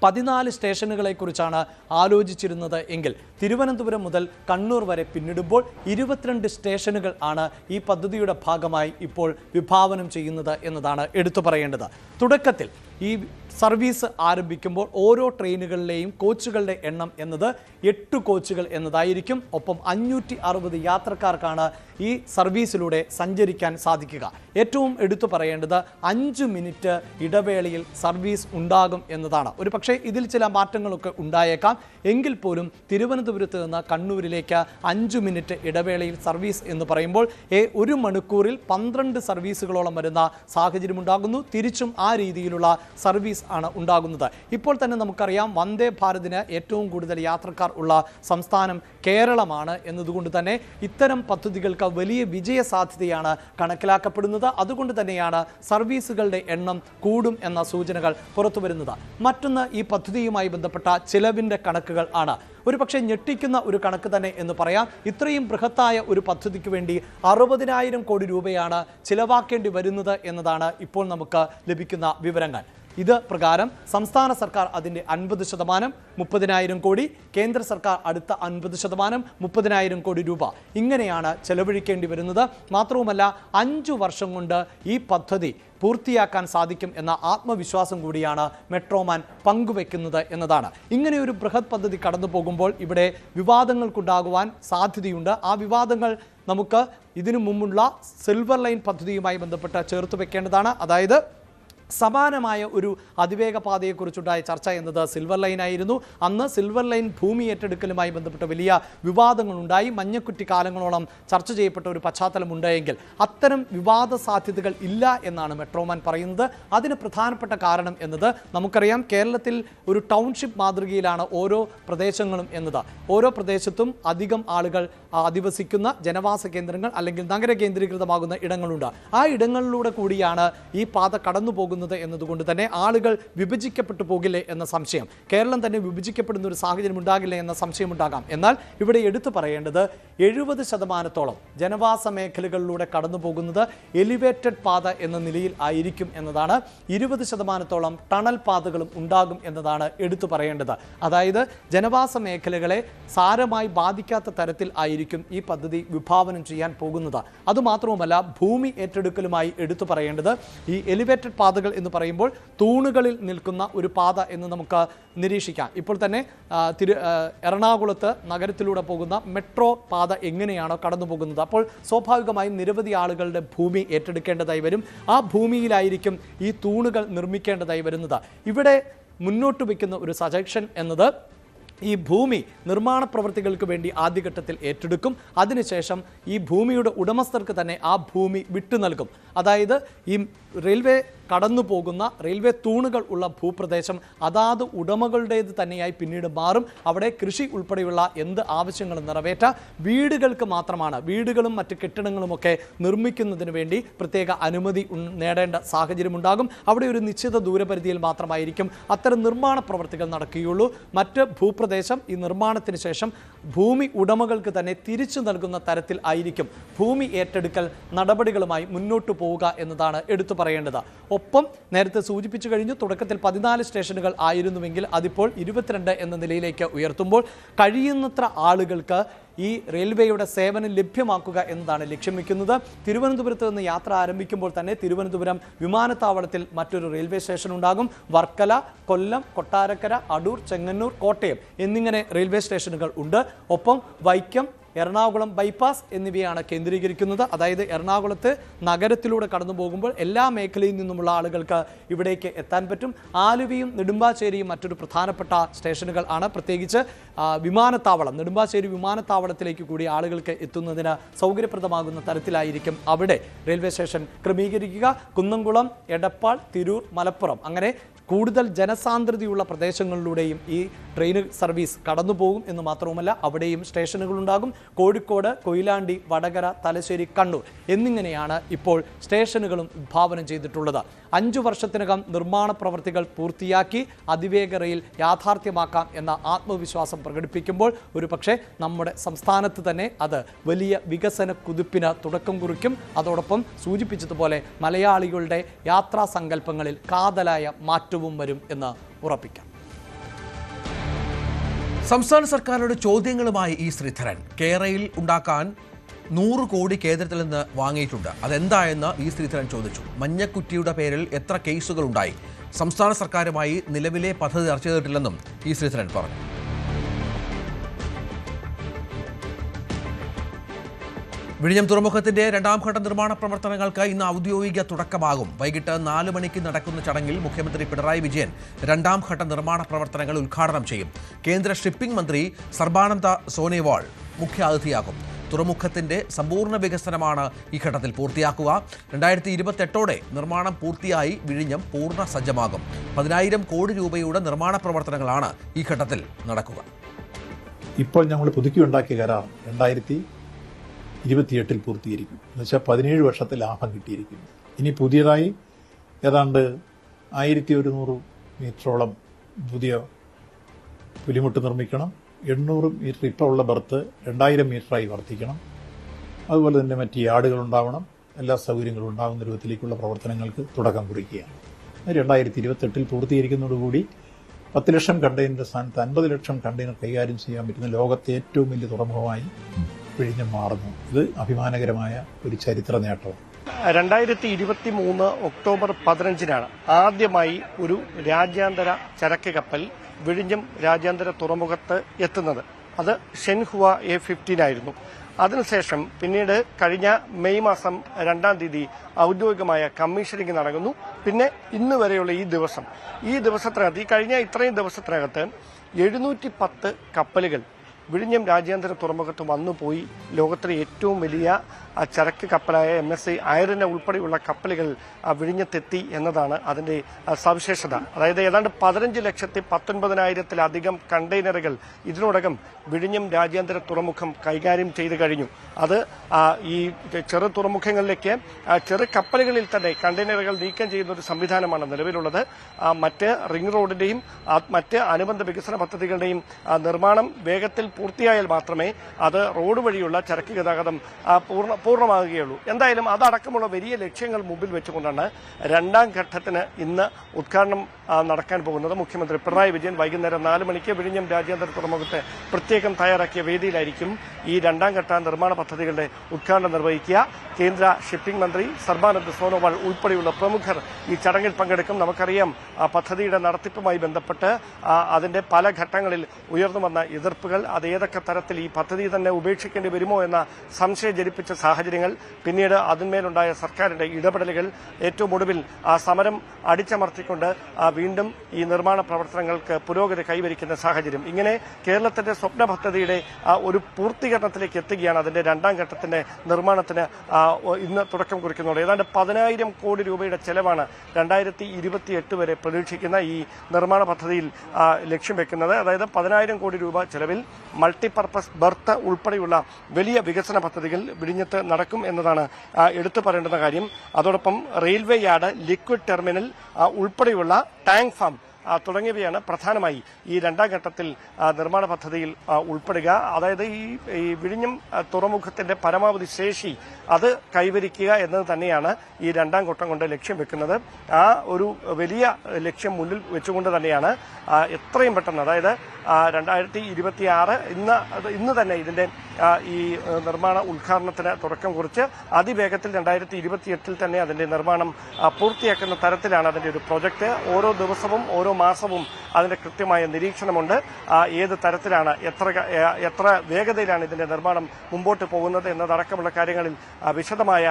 14 സ്റ്റേഷനുകളെക്കുറിച്ചാണ് ആലോചിച്ചിരുന്നത് എങ്കിൽ തിരുവനന്തപുരം മുതൽ കണ്ണൂർ വരെ പിന്നിടുമ്പോൾ 22 സ്റ്റേഷനുകൾ ആണ് ഈ പദ്ധതിയുടെ ഭാഗമായി ഇപ്പോൾ വിഭാവനം ചെയ്യുന്നത് എന്നതാണ് എടുത്തു പറയേണ്ടത്. തുടക്കത്തിൽ ഈ സർവീസ് ആരംഭിക്കുമ്പോൾ ഓരോ ട്രെയിനുകളിലെയും കോച്ചുകളുടെ എണ്ണം എന്നത് 8 കോച്ചുകൾ എന്നതായിരിക്കും. ഒപ്പം 560 യാത്രക്കാർക്കാണ് ഈ സർവീസിലൂടെ സഞ്ചരിക്കാൻ സാധിക്കുക. ഏറ്റവും എടുത്തു പറയേണ്ടത് 5 മിനിറ്റ് ഇടവേളയിൽ സർവീസ് ഉണ്ടാകും എന്നതാണ്. ഒരു പക്ഷേ ഇതിൽ ചില മാറ്റങ്ങളൊക്കെ ഉണ്ടായേക്കാം. എങ്കിൽ പോലും തിരുവനന്തപുരത്ത് നിന്ന് കണ്ണൂരിലേക്ക് 5 മിനിറ്റ് ഇടവേളയിൽ സർവീസ് എന്ന് പറയുമ്പോൾ 1 മണിക്കൂറിൽ 12 സർവീസുകളോളം വരുന്ന സാഹചര്യം ഉണ്ടാകുന്നു. തിരിച്ചും ആ രീതിയിലുള്ള സർവീസ് ആണ് ഉണ്ടാകുന്നത്. ഇപ്പോൾ തന്നെ നമുക്കറിയാം വന്ദേ ഭാരതിന് ഏറ്റവും കൂടുതൽ യാത്രക്കാർ ഉള്ള സംസ്ഥാനം കേരളമാണ് എന്നതുകൊണ്ട് തന്നെ ഇത്തരം പദ്ധതികൾക്ക് വലിയ വിജയ സാധ്യതയാണ് കണക്കിലാക്കപ്പെടുന്നത്. അതുകൊണ്ട് തന്നെയാണ് സർവീസുകളുടെ എണ്ണം കൂടും എന്ന സൂചനകൾ പുറത്തു വരുന്നത്. മറ്റൊന്ന് ഈ പദ്ധതിയുമായി ബന്ധപ്പെട്ട ചിലവിൻ്റെ കണക്കുകൾ ആണ്. ഒരു പക്ഷേ ഞെട്ടിക്കുന്ന ഒരു കണക്ക് തന്നെ എന്ന് പറയാം. ഇത്രയും ബൃഹത്തായ ഒരു പദ്ധതിക്ക് വേണ്ടി 60,000 കോടി രൂപയാണ് ചിലവാക്കേണ്ടി വരുന്നത് എന്നതാണ് ഇപ്പോൾ നമുക്ക് ലഭിക്കുന്ന വിവരങ്ങൾ. ഇത് പ്രകാരം സംസ്ഥാന സർക്കാർ അതിൻ്റെ 50% 30,000 കോടി, കേന്ദ്ര സർക്കാർ അടുത്ത 50% 30,000 കോടി രൂപ ഇങ്ങനെയാണ് ചെലവഴിക്കേണ്ടി വരുന്നത്. മാത്രവുമല്ല 5 വർഷം കൊണ്ട് ഈ പദ്ധതി പൂർത്തിയാക്കാൻ സാധിക്കും എന്ന ആത്മവിശ്വാസം കൂടിയാണ് മെട്രോമാൻ പങ്കുവെക്കുന്നത് എന്നതാണ്. ഇങ്ങനെയൊരു ബൃഹത് പദ്ധതി കടന്നു പോകുമ്പോൾ ഇവിടെ വിവാദങ്ങൾക്കുണ്ടാകുവാൻ സാധ്യതയുണ്ട്. ആ വിവാദങ്ങൾ നമുക്ക് ഇതിനു മുമ്പുള്ള സിൽവർ ലൈൻ പദ്ധതിയുമായി ബന്ധപ്പെട്ട് ചേർത്ത് വെക്കേണ്ടതാണ്. അതായത് സമാനമായ ഒരു അതിവേഗ പാതയെക്കുറിച്ചുണ്ടായ ചർച്ച എന്നത് സിൽവർ ലൈൻ ആയിരുന്നു. അന്ന് സിൽവർ ലൈൻ ഭൂമി ഏറ്റെടുക്കലുമായി ബന്ധപ്പെട്ട വലിയ വിവാദങ്ങളുണ്ടായി. മഞ്ഞക്കുറ്റി കാലങ്ങളോളം ചർച്ച ചെയ്യപ്പെട്ട ഒരു പശ്ചാത്തലം ഉണ്ടായെങ്കിൽ അത്തരം വിവാദ സാധ്യതകൾ ഇല്ല എന്നാണ് മെട്രോമാൻ പറയുന്നത്. അതിന് പ്രധാനപ്പെട്ട കാരണം എന്നത് നമുക്കറിയാം, കേരളത്തിൽ ഒരു ടൗൺഷിപ്പ് മാതൃകയിലാണ് ഓരോ പ്രദേശങ്ങളും എന്നത്. ഓരോ പ്രദേശത്തും അധികം ആളുകൾ അധിവസിക്കുന്ന ജനവാസ കേന്ദ്രങ്ങൾ അല്ലെങ്കിൽ നഗര കേന്ദ്രീകൃതമാകുന്ന ഇടങ്ങളുണ്ട്. ആ ഇടങ്ങളിലൂടെ കൂടിയാണ് ഈ പാത കടന്നു പോകുന്നത് പോകുന്നത് എന്നതുകൊണ്ട് തന്നെ ആളുകൾ വിഭജിക്കപ്പെട്ടു പോകില്ലേ എന്ന സംശയം, കേരളം തന്നെ വിഭജിക്കപ്പെടുന്ന ഒരു സാഹചര്യം ഉണ്ടാകില്ലേ എന്ന സംശയമുണ്ടാകാം. എന്നാൽ ഇവിടെ എടുത്തു പറയേണ്ടത് 70% ജനവാസ മേഖലകളിലൂടെ കടന്നു പോകുന്നത് എലിവേറ്റഡ് പാത എന്ന നിലയിൽ ആയിരിക്കും എന്നതാണ്. 20% ടണൽ പാതകളും ഉണ്ടാകും എന്നതാണ് എടുത്തു പറയേണ്ടത്. അതായത് ജനവാസ മേഖലകളെ സാരമായി ബാധിക്കാത്ത തരത്തിൽ ആയിരിക്കും ഈ പദ്ധതി വിഭാവനം ചെയ്യാൻ പോകുന്നത്. അതുമാത്രവുമല്ല, ഭൂമി ഏറ്റെടുക്കലുമായി എടുത്തു പറയേണ്ടത് ഈ എലിവേറ്റഡ് പാതകൾ എന്ന് പറയുമ്പോൾ തൂണുകളിൽ നിൽക്കുന്ന ഒരു പാത എന്ന് നമുക്ക് നിരീക്ഷിക്കാം. ഇപ്പോൾ തന്നെ എറണാകുളത്ത് നഗരത്തിലൂടെ പോകുന്ന മെട്രോ പാത എങ്ങനെയാണോ കടന്നു പോകുന്നത്, അപ്പോൾ സ്വാഭാവികമായും നിരവധി ആളുകളുടെ ഭൂമി ഏറ്റെടുക്കേണ്ടതായി വരും. ആ ഭൂമിയിലായിരിക്കും ഈ തൂണുകൾ നിർമ്മിക്കേണ്ടതായി വരുന്നത്. ഇവിടെ മുന്നോട്ട് വയ്ക്കുന്ന ഒരു സജഷൻ എന്നത് ഈ ഭൂമി നിർമ്മാണ പ്രവൃത്തികൾക്ക് വേണ്ടി ആദ്യഘട്ടത്തിൽ ഏറ്റെടുക്കും. അതിനുശേഷം ഈ ഭൂമിയുടെ ഉടമസ്ഥർക്ക് തന്നെ ആ ഭൂമി വിട്ടു നൽകും. അതായത് ഈ റെയിൽവേ കടന്നു പോകുന്ന റെയിൽവേ തൂണുകൾ ഉള്ള ഭൂപ്രദേശം അതാത് ഉടമകളുടേത് തന്നെയായി പിന്നീട് മാറും. അവിടെ കൃഷി ഉൾപ്പെടെയുള്ള എന്ത് ആവശ്യങ്ങളും നിറവേറ്റാം. വീടുകൾക്ക് മാത്രമാണ്, വീടുകളും മറ്റ് കെട്ടിടങ്ങളുമൊക്കെ നിർമ്മിക്കുന്നതിന് വേണ്ടി പ്രത്യേക അനുമതി നേടേണ്ട സാഹചര്യമുണ്ടാകും. അവിടെ ഒരു നിശ്ചിത ദൂരപരിധിയിൽ മാത്രമായിരിക്കും അത്തരം നിർമ്മാണ പ്രവൃത്തികൾ നടക്കുകയുള്ളൂ. മറ്റ് ഭൂപ്രദേശം ഈ നിർമ്മാണത്തിന് ശേഷം ഭൂമി ഉടമകൾക്ക് തന്നെ തിരിച്ചു നൽകുന്ന തരത്തിൽ ആയിരിക്കും ഭൂമി ഏറ്റെടുക്കൽ നടപടികളുമായി മുന്നോട്ടു പോവുക എന്നതാണ് എടുത്തു പറയേണ്ടത്. ഒപ്പം നേരത്തെ സൂചിപ്പിച്ചു കഴിഞ്ഞു, തുടക്കത്തിൽ 14 സ്റ്റേഷനുകൾ ആയിരുന്നുവെങ്കിൽ അതിപ്പോൾ 22 എന്ന നിലയിലേക്ക് ഉയർത്തുമ്പോൾ കഴിയുന്നത്ര ആളുകൾക്ക് ഈ റെയിൽവേയുടെ സേവനം ലഭ്യമാക്കുക എന്നതാണ് ലക്ഷ്യം വയ്ക്കുന്നത്. തിരുവനന്തപുരത്ത് നിന്ന് യാത്ര ആരംഭിക്കുമ്പോൾ തന്നെ തിരുവനന്തപുരം വിമാനത്താവളത്തിൽ മറ്റൊരു റെയിൽവേ സ്റ്റേഷൻ ഉണ്ടാകും. വർക്കല, കൊല്ലം, കൊട്ടാരക്കര, അടൂർ, ചെങ്ങന്നൂർ, കോട്ടയം എന്നിങ്ങനെ റെയിൽവേ സ്റ്റേഷനുകൾ ഉണ്ട്. ഒപ്പം വൈക്കം, എറണാകുളം ബൈപ്പാസ് എന്നിവയാണ് കേന്ദ്രീകരിക്കുന്നത്. അതായത് എറണാകുളത്ത് നഗരത്തിലൂടെ കടന്നു പോകുമ്പോൾ എല്ലാ മേഖലയിൽ നിന്നുമുള്ള ആളുകൾക്ക് ഇവിടേക്ക് എത്താൻ പറ്റും. ആലുവയും നെടുമ്പാശ്ശേരിയും മറ്റൊരു പ്രധാനപ്പെട്ട സ്റ്റേഷനുകൾ ആണ്. പ്രത്യേകിച്ച് വിമാനത്താവളം, നെടുമ്പാശ്ശേരി വിമാനത്താവളത്തിലേക്ക് കൂടി ആളുകൾക്ക് എത്തുന്നതിന് സൗകര്യപ്രദമാകുന്ന തരത്തിലായിരിക്കും അവിടെ റെയിൽവേ സ്റ്റേഷൻ ക്രമീകരിക്കുക. കുന്നംകുളം, എടപ്പാൾ, തിരൂർ, മലപ്പുറം അങ്ങനെ കൂടുതൽ ജനസാന്ദ്രതയുള്ള പ്രദേശങ്ങളിലൂടെയും ഈ ട്രെയിൻ സർവീസ് കടന്നു പോകും എന്ന് മാത്രവുമല്ല അവിടെയും സ്റ്റേഷനുകളുണ്ടാകും. കോഴിക്കോട്, കൊയിലാണ്ടി, വടകര, തലശ്ശേരി, കണ്ണൂർ എന്നിങ്ങനെയാണ് ഇപ്പോൾ സ്റ്റേഷനുകളും വിഭാവനം ചെയ്തിട്ടുള്ളത്. 5 വർഷത്തിനകം നിർമ്മാണ പ്രവൃത്തികൾ പൂർത്തിയാക്കി അതിവേഗ റെയിൽ യാഥാർത്ഥ്യമാക്കാം എന്ന ആത്മവിശ്വാസം പ്രകടിപ്പിക്കുമ്പോൾ ഒരു പക്ഷേ നമ്മുടെ സംസ്ഥാനത്ത് തന്നെ അത് വലിയ വികസന കുതിപ്പിന് തുടക്കം കുറിക്കും. അതോടൊപ്പം സൂചിപ്പിച്ചതുപോലെ മലയാളികളുടെ യാത്രാ സങ്കല്പങ്ങളിൽ കാതലായ മാറ്റവും വരും എന്ന് ഉറപ്പിക്കാം. സംസ്ഥാന സർക്കാരിന്റെ ചോദ്യങ്ങളുമായി ഇ ശ്രീധരൻ. കേരയിൽ ഉണ്ടാക്കാൻ 100 കോടി കേന്ദ്രത്തിൽ നിന്ന് വാങ്ങിയിട്ടുണ്ട്. അതെന്തായെന്ന് ഇ ശ്രീധരൻ ചോദിച്ചു. മഞ്ഞക്കുറ്റിയുടെ പേരിൽ എത്ര കേസുകൾ ഉണ്ടായി? സംസ്ഥാന സർക്കാരുമായി നിലവിലെ പദ്ധതി ചർച്ച ചെയ്തിട്ടില്ലെന്നും ഇ ശ്രീധരൻ പറഞ്ഞു. വിഴിഞ്ഞം തുറമുഖത്തിന്റെ 2ാം ഘട്ട നിർമ്മാണ പ്രവർത്തനങ്ങൾക്ക് ഇന്ന് ഔദ്യോഗിക തുടക്കമാകും. വൈകിട്ട് 4 മണിക്ക് നടക്കുന്ന ചടങ്ങിൽ മുഖ്യമന്ത്രി പിണറായി വിജയൻ 2ാം ഘട്ട നിർമ്മാണ പ്രവർത്തനങ്ങൾ ഉദ്ഘാടനം ചെയ്യും. കേന്ദ്ര ഷിപ്പിംഗ് മന്ത്രി സർബാനന്ദ സോനോവാൾ മുഖ്യാതിഥിയാകും. തുറമുഖത്തിന്റെ സമ്പൂർണ്ണ വികസനമാണ് ഈ ഘട്ടത്തിൽ പൂർത്തിയാക്കുക. 2028ഓടെ നിർമ്മാണം പൂർത്തിയായി വിഴിഞ്ഞം പൂർണ്ണ സജ്ജമാകും. 10,000 കോടി രൂപയുടെ നിർമ്മാണ പ്രവർത്തനങ്ങളാണ് ഈ ഘട്ടത്തിൽ നടക്കുക. ഇപ്പോൾ ഞങ്ങൾ പുതുക്കിയുണ്ടാക്കിയ കരാർ 2028 പൂർത്തീകരിക്കും. എന്നുവെച്ചാൽ 17 വർഷത്തെ ലാഭം കിട്ടിയിരിക്കുന്നു. ഇനി പുതിയതായി ഏതാണ്ട് 1100 മീറ്ററോളം പുതിയ പുലിമുട്ട് നിർമ്മിക്കണം. 800 മീറ്റർ ഇപ്പോൾ ഉള്ള ബർത്ത് 2000 മീറ്ററായി വർദ്ധിക്കണം. അതുപോലെ തന്നെ മറ്റ് യാർഡുകൾ ഉണ്ടാവണം. എല്ലാ സൗകര്യങ്ങളും ഉണ്ടാകുന്ന രൂപത്തിലേക്കുള്ള പ്രവർത്തനങ്ങൾക്ക് തുടക്കം കുറിക്കുകയാണ്. 2028 പൂർത്തീകരിക്കുന്നതോടുകൂടി 10 ലക്ഷം കണ്ടെയ്നർ സ്ഥാനത്ത് 50 ലക്ഷം കണ്ടെയ്നർ കൈകാര്യം ചെയ്യാൻ പറ്റുന്ന ലോകത്തെ ഏറ്റവും വലിയ തുറമുഖമായി വിഴിഞ്ഞം മാറുന്നു. ഇത് അഭിമാനകരമായ ഒരു ചരിത്ര നേട്ടമാണ്. 2023 ഒക്ടോബർ 15 ആദ്യമായി ഒരു രാജ്യാന്തര ചരക്ക് കപ്പൽ വിഴിഞ്ഞം രാജ്യാന്തര തുറമുഖത്ത് എത്തുന്നത്. അത് ഷെൻഹുവ A-15 ആയിരുന്നു. അതിനുശേഷം പിന്നീട് കഴിഞ്ഞ മെയ് മാസം 2-ാം തീയതി ഔദ്യോഗികമായ കമ്മീഷനിങ് നടക്കുന്നു. പിന്നെ ഇന്ന് വരെയുള്ള ഈ ദിവസത്തിനകത്ത് കഴിഞ്ഞ ഇത്രയും ദിവസത്തിനകത്ത് 710 കപ്പലുകൾ വിഴിഞ്ഞം രാജ്യാന്തര തുറമുഖത്ത് വന്നുപോയി. ലോകത്തിലെ ഏറ്റവും വലിയ ചരക്ക് കപ്പലായ MSC ഐറിന ഉൾപ്പെടെയുള്ള കപ്പലുകൾ വിഴിഞ്ഞത്തെത്തി എന്നതാണ് അതിന്റെ സവിശേഷത. അതായത് ഏതാണ്ട് 15,19,000-ത്തിലധികം കണ്ടെയ്നറുകൾ ഇതിനോടകം വിഴിഞ്ഞം രാജ്യാന്തര തുറമുഖം കൈകാര്യം ചെയ്തു കഴിഞ്ഞു. അത് ഈ ചെറു തുറമുഖങ്ങളിലേക്ക് ചെറു കപ്പലുകളിൽ തന്നെ കണ്ടെയ്നറുകൾ നീക്കം ചെയ്യുന്ന ഒരു സംവിധാനമാണ് നിലവിലുള്ളത്. മറ്റ് റിംഗ് റോഡിന്റെയും മറ്റ് അനുബന്ധ വികസന പദ്ധതികളുടെയും നിർമ്മാണം വേഗത്തിൽ പൂർത്തിയായാൽ മാത്രമേ അത് റോഡ് വഴിയുള്ള ചരക്ക് ഗതാഗതം പൂർണ്ണമാകുകയുള്ളൂ. എന്തായാലും അതടക്കമുള്ള വലിയ ലക്ഷ്യങ്ങൾ മുമ്പിൽ വെച്ചുകൊണ്ടാണ് രണ്ടാം ഘട്ടത്തിന് ഇന്ന് ഉദ്ഘാടനം നടക്കാൻ പോകുന്നത്. മുഖ്യമന്ത്രി പിണറായി വിജയൻ വൈകുന്നേരം 4 മണിക്ക് വിഴിഞ്ഞം രാജ്യാന്തര തുറമുഖത്തെ പ്രത്യേകം തയ്യാറാക്കിയ വേദിയിലായിരിക്കും ഈ രണ്ടാം ഘട്ട നിർമ്മാണ പദ്ധതികളുടെ ഉദ്ഘാടനം നിർവഹിക്കുക. കേന്ദ്ര ഷിപ്പിംഗ് മന്ത്രി സർബാനന്ദ് സോനോവാൾ ഉൾപ്പെടെയുള്ള പ്രമുഖർ ഈ ചടങ്ങിൽ പങ്കെടുക്കും. നമുക്കറിയാം പദ്ധതിയുടെ നടത്തിപ്പുമായി ബന്ധപ്പെട്ട് അതിന്റെ പല ഘട്ടങ്ങളിൽ ഉയർന്നു വന്ന എതിർപ്പുകൾ, അത് ഏതൊക്കെ തരത്തിൽ ഈ പദ്ധതി തന്നെ ഉപേക്ഷിക്കേണ്ടി വരുമോ എന്ന സംശയം ജനിപ്പിച്ച സാഹചര്യങ്ങൾ, പിന്നീട് അതിന്മേലുണ്ടായ സർക്കാരിന്റെ ഇടപെടലുകൾ, ഏറ്റവും ഒടുവിൽ സമരം അടിച്ചമർത്തിക്കൊണ്ട് വീണ്ടും ഈ നിർമ്മാണ പ്രവർത്തനങ്ങൾക്ക് പുരോഗതി കൈവരിക്കുന്ന സാഹചര്യം. ഇങ്ങനെ കേരളത്തിന്റെ സ്വപ്ന പദ്ധതിയുടെ ഒരു പൂർത്തീകരണത്തിലേക്ക് എത്തുകയാണ്. അതിന്റെ രണ്ടാം ഘട്ടത്തിന്റെ നിർമ്മാണത്തിന് ഇന്ന് തുടക്കം കുറിക്കുന്നുണ്ട്. ഏതാണ്ട് 10,000 കോടി രൂപയുടെ ചെലവാണ് 2028 വരെ പ്രതീക്ഷിക്കുന്ന ഈ നിർമ്മാണ പദ്ധതിയിൽ ലക്ഷ്യം വെക്കുന്നത്. അതായത് 10,000 കോടി രൂപ ചെലവിൽ മൾട്ടിപർപ്പസ് ബർത്ത് ഉൾപ്പെടെയുള്ള വലിയ വികസന പദ്ധതികൾ വിഴിഞ്ഞത്ത് നടക്കും എന്നതാണ് എടുത്തു പറയേണ്ടുന്ന കാര്യം. അതോടൊപ്പം റെയിൽവേ യാർഡ്, ലിക്വിഡ് ടെർമിനൽ ഉൾപ്പെടെയുള്ള ടാങ്ക് ഫാം തുടങ്ങിയവയാണ് പ്രധാനമായി ഈ രണ്ടാം ഘട്ടത്തിൽ നിർമ്മാണ പദ്ധതിയിൽ ഉൾപ്പെടുക. അതായത് ഈ വിഴിഞ്ഞം തുറമുഖത്തിന്റെ പരമാവധി ശേഷി അത് കൈവരിക്കുക എന്നത് തന്നെയാണ് ഈ രണ്ടാം ഘട്ടം കൊണ്ട് ലക്ഷ്യം വെക്കുന്നത്. ആ ഒരു വലിയ ലക്ഷ്യം മുന്നിൽ വെച്ചുകൊണ്ട് തന്നെയാണ് എത്രയും പെട്ടെന്ന്, അതായത് 2026 ഇന്ന് തന്നെ ഇതിന്റെ ഈ നിർമ്മാണ ഉദ്ഘാടനത്തിന് തുടക്കം കുറിച്ച് അതിവേഗത്തിൽ 2028 തന്നെ അതിന്റെ നിർമ്മാണം പൂർത്തിയാക്കുന്ന തരത്തിലാണ് അതിന്റെ ഒരു പ്രൊജക്ട്. ഓരോ ദിവസവും ഓരോ മാസവും അതിന്റെ കൃത്യമായ നിരീക്ഷണമുണ്ട്. ഏത് തരത്തിലാണ്, എത്ര വേഗതയിലാണ് ഇതിന്റെ നിർമ്മാണം മുമ്പോട്ട് പോകുന്നത് എന്നതടക്കമുള്ള കാര്യങ്ങളിൽ വിശദമായ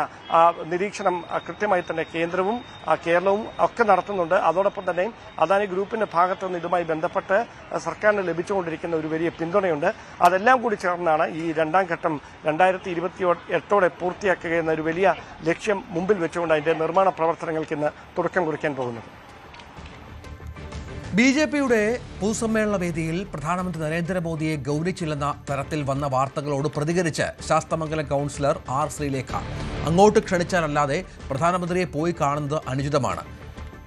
നിരീക്ഷണം കൃത്യമായി തന്നെ കേന്ദ്രവും കേരളവും ഒക്കെ നടത്തുന്നുണ്ട്. അതോടൊപ്പം തന്നെ അദാനി ഗ്രൂപ്പിന്റെ ഭാഗത്തുനിന്ന് ഇതുമായി ബന്ധപ്പെട്ട് സർക്കാരിന് ലഭിച്ചുകൊണ്ടിരിക്കുന്ന ഒരു വലിയ പിന്തുണയുണ്ട്. അതെല്ലാം കൂടി ചേർന്നാണ് ഈ രണ്ടാം ഘട്ടം 2028 പൂർത്തിയാക്കുക എന്ന ഒരു വലിയ ലക്ഷ്യം മുമ്പിൽ വെച്ചുകൊണ്ട് അതിന്റെ നിർമ്മാണ പ്രവർത്തനങ്ങൾക്ക് ഇന്ന് തുടക്കം കുറിക്കാൻ പോകുന്നത്. BJPയുടെ പൊതുസമ്മേളന വേദിയിൽ പ്രധാനമന്ത്രി നരേന്ദ്രമോദിയെ ഗൗരവിച്ചില്ലെന്ന തരത്തിൽ വന്ന വാർത്തകളോട് പ്രതികരിച്ച് ശാസ്തമംഗലം കൗൺസിലർ R. ശ്രീലേഖ അങ്ങോട്ട് ക്ഷണിച്ചാലല്ലാതെ പ്രധാനമന്ത്രിയെ പോയി കാണുന്നത് അനുചിതമാണ്,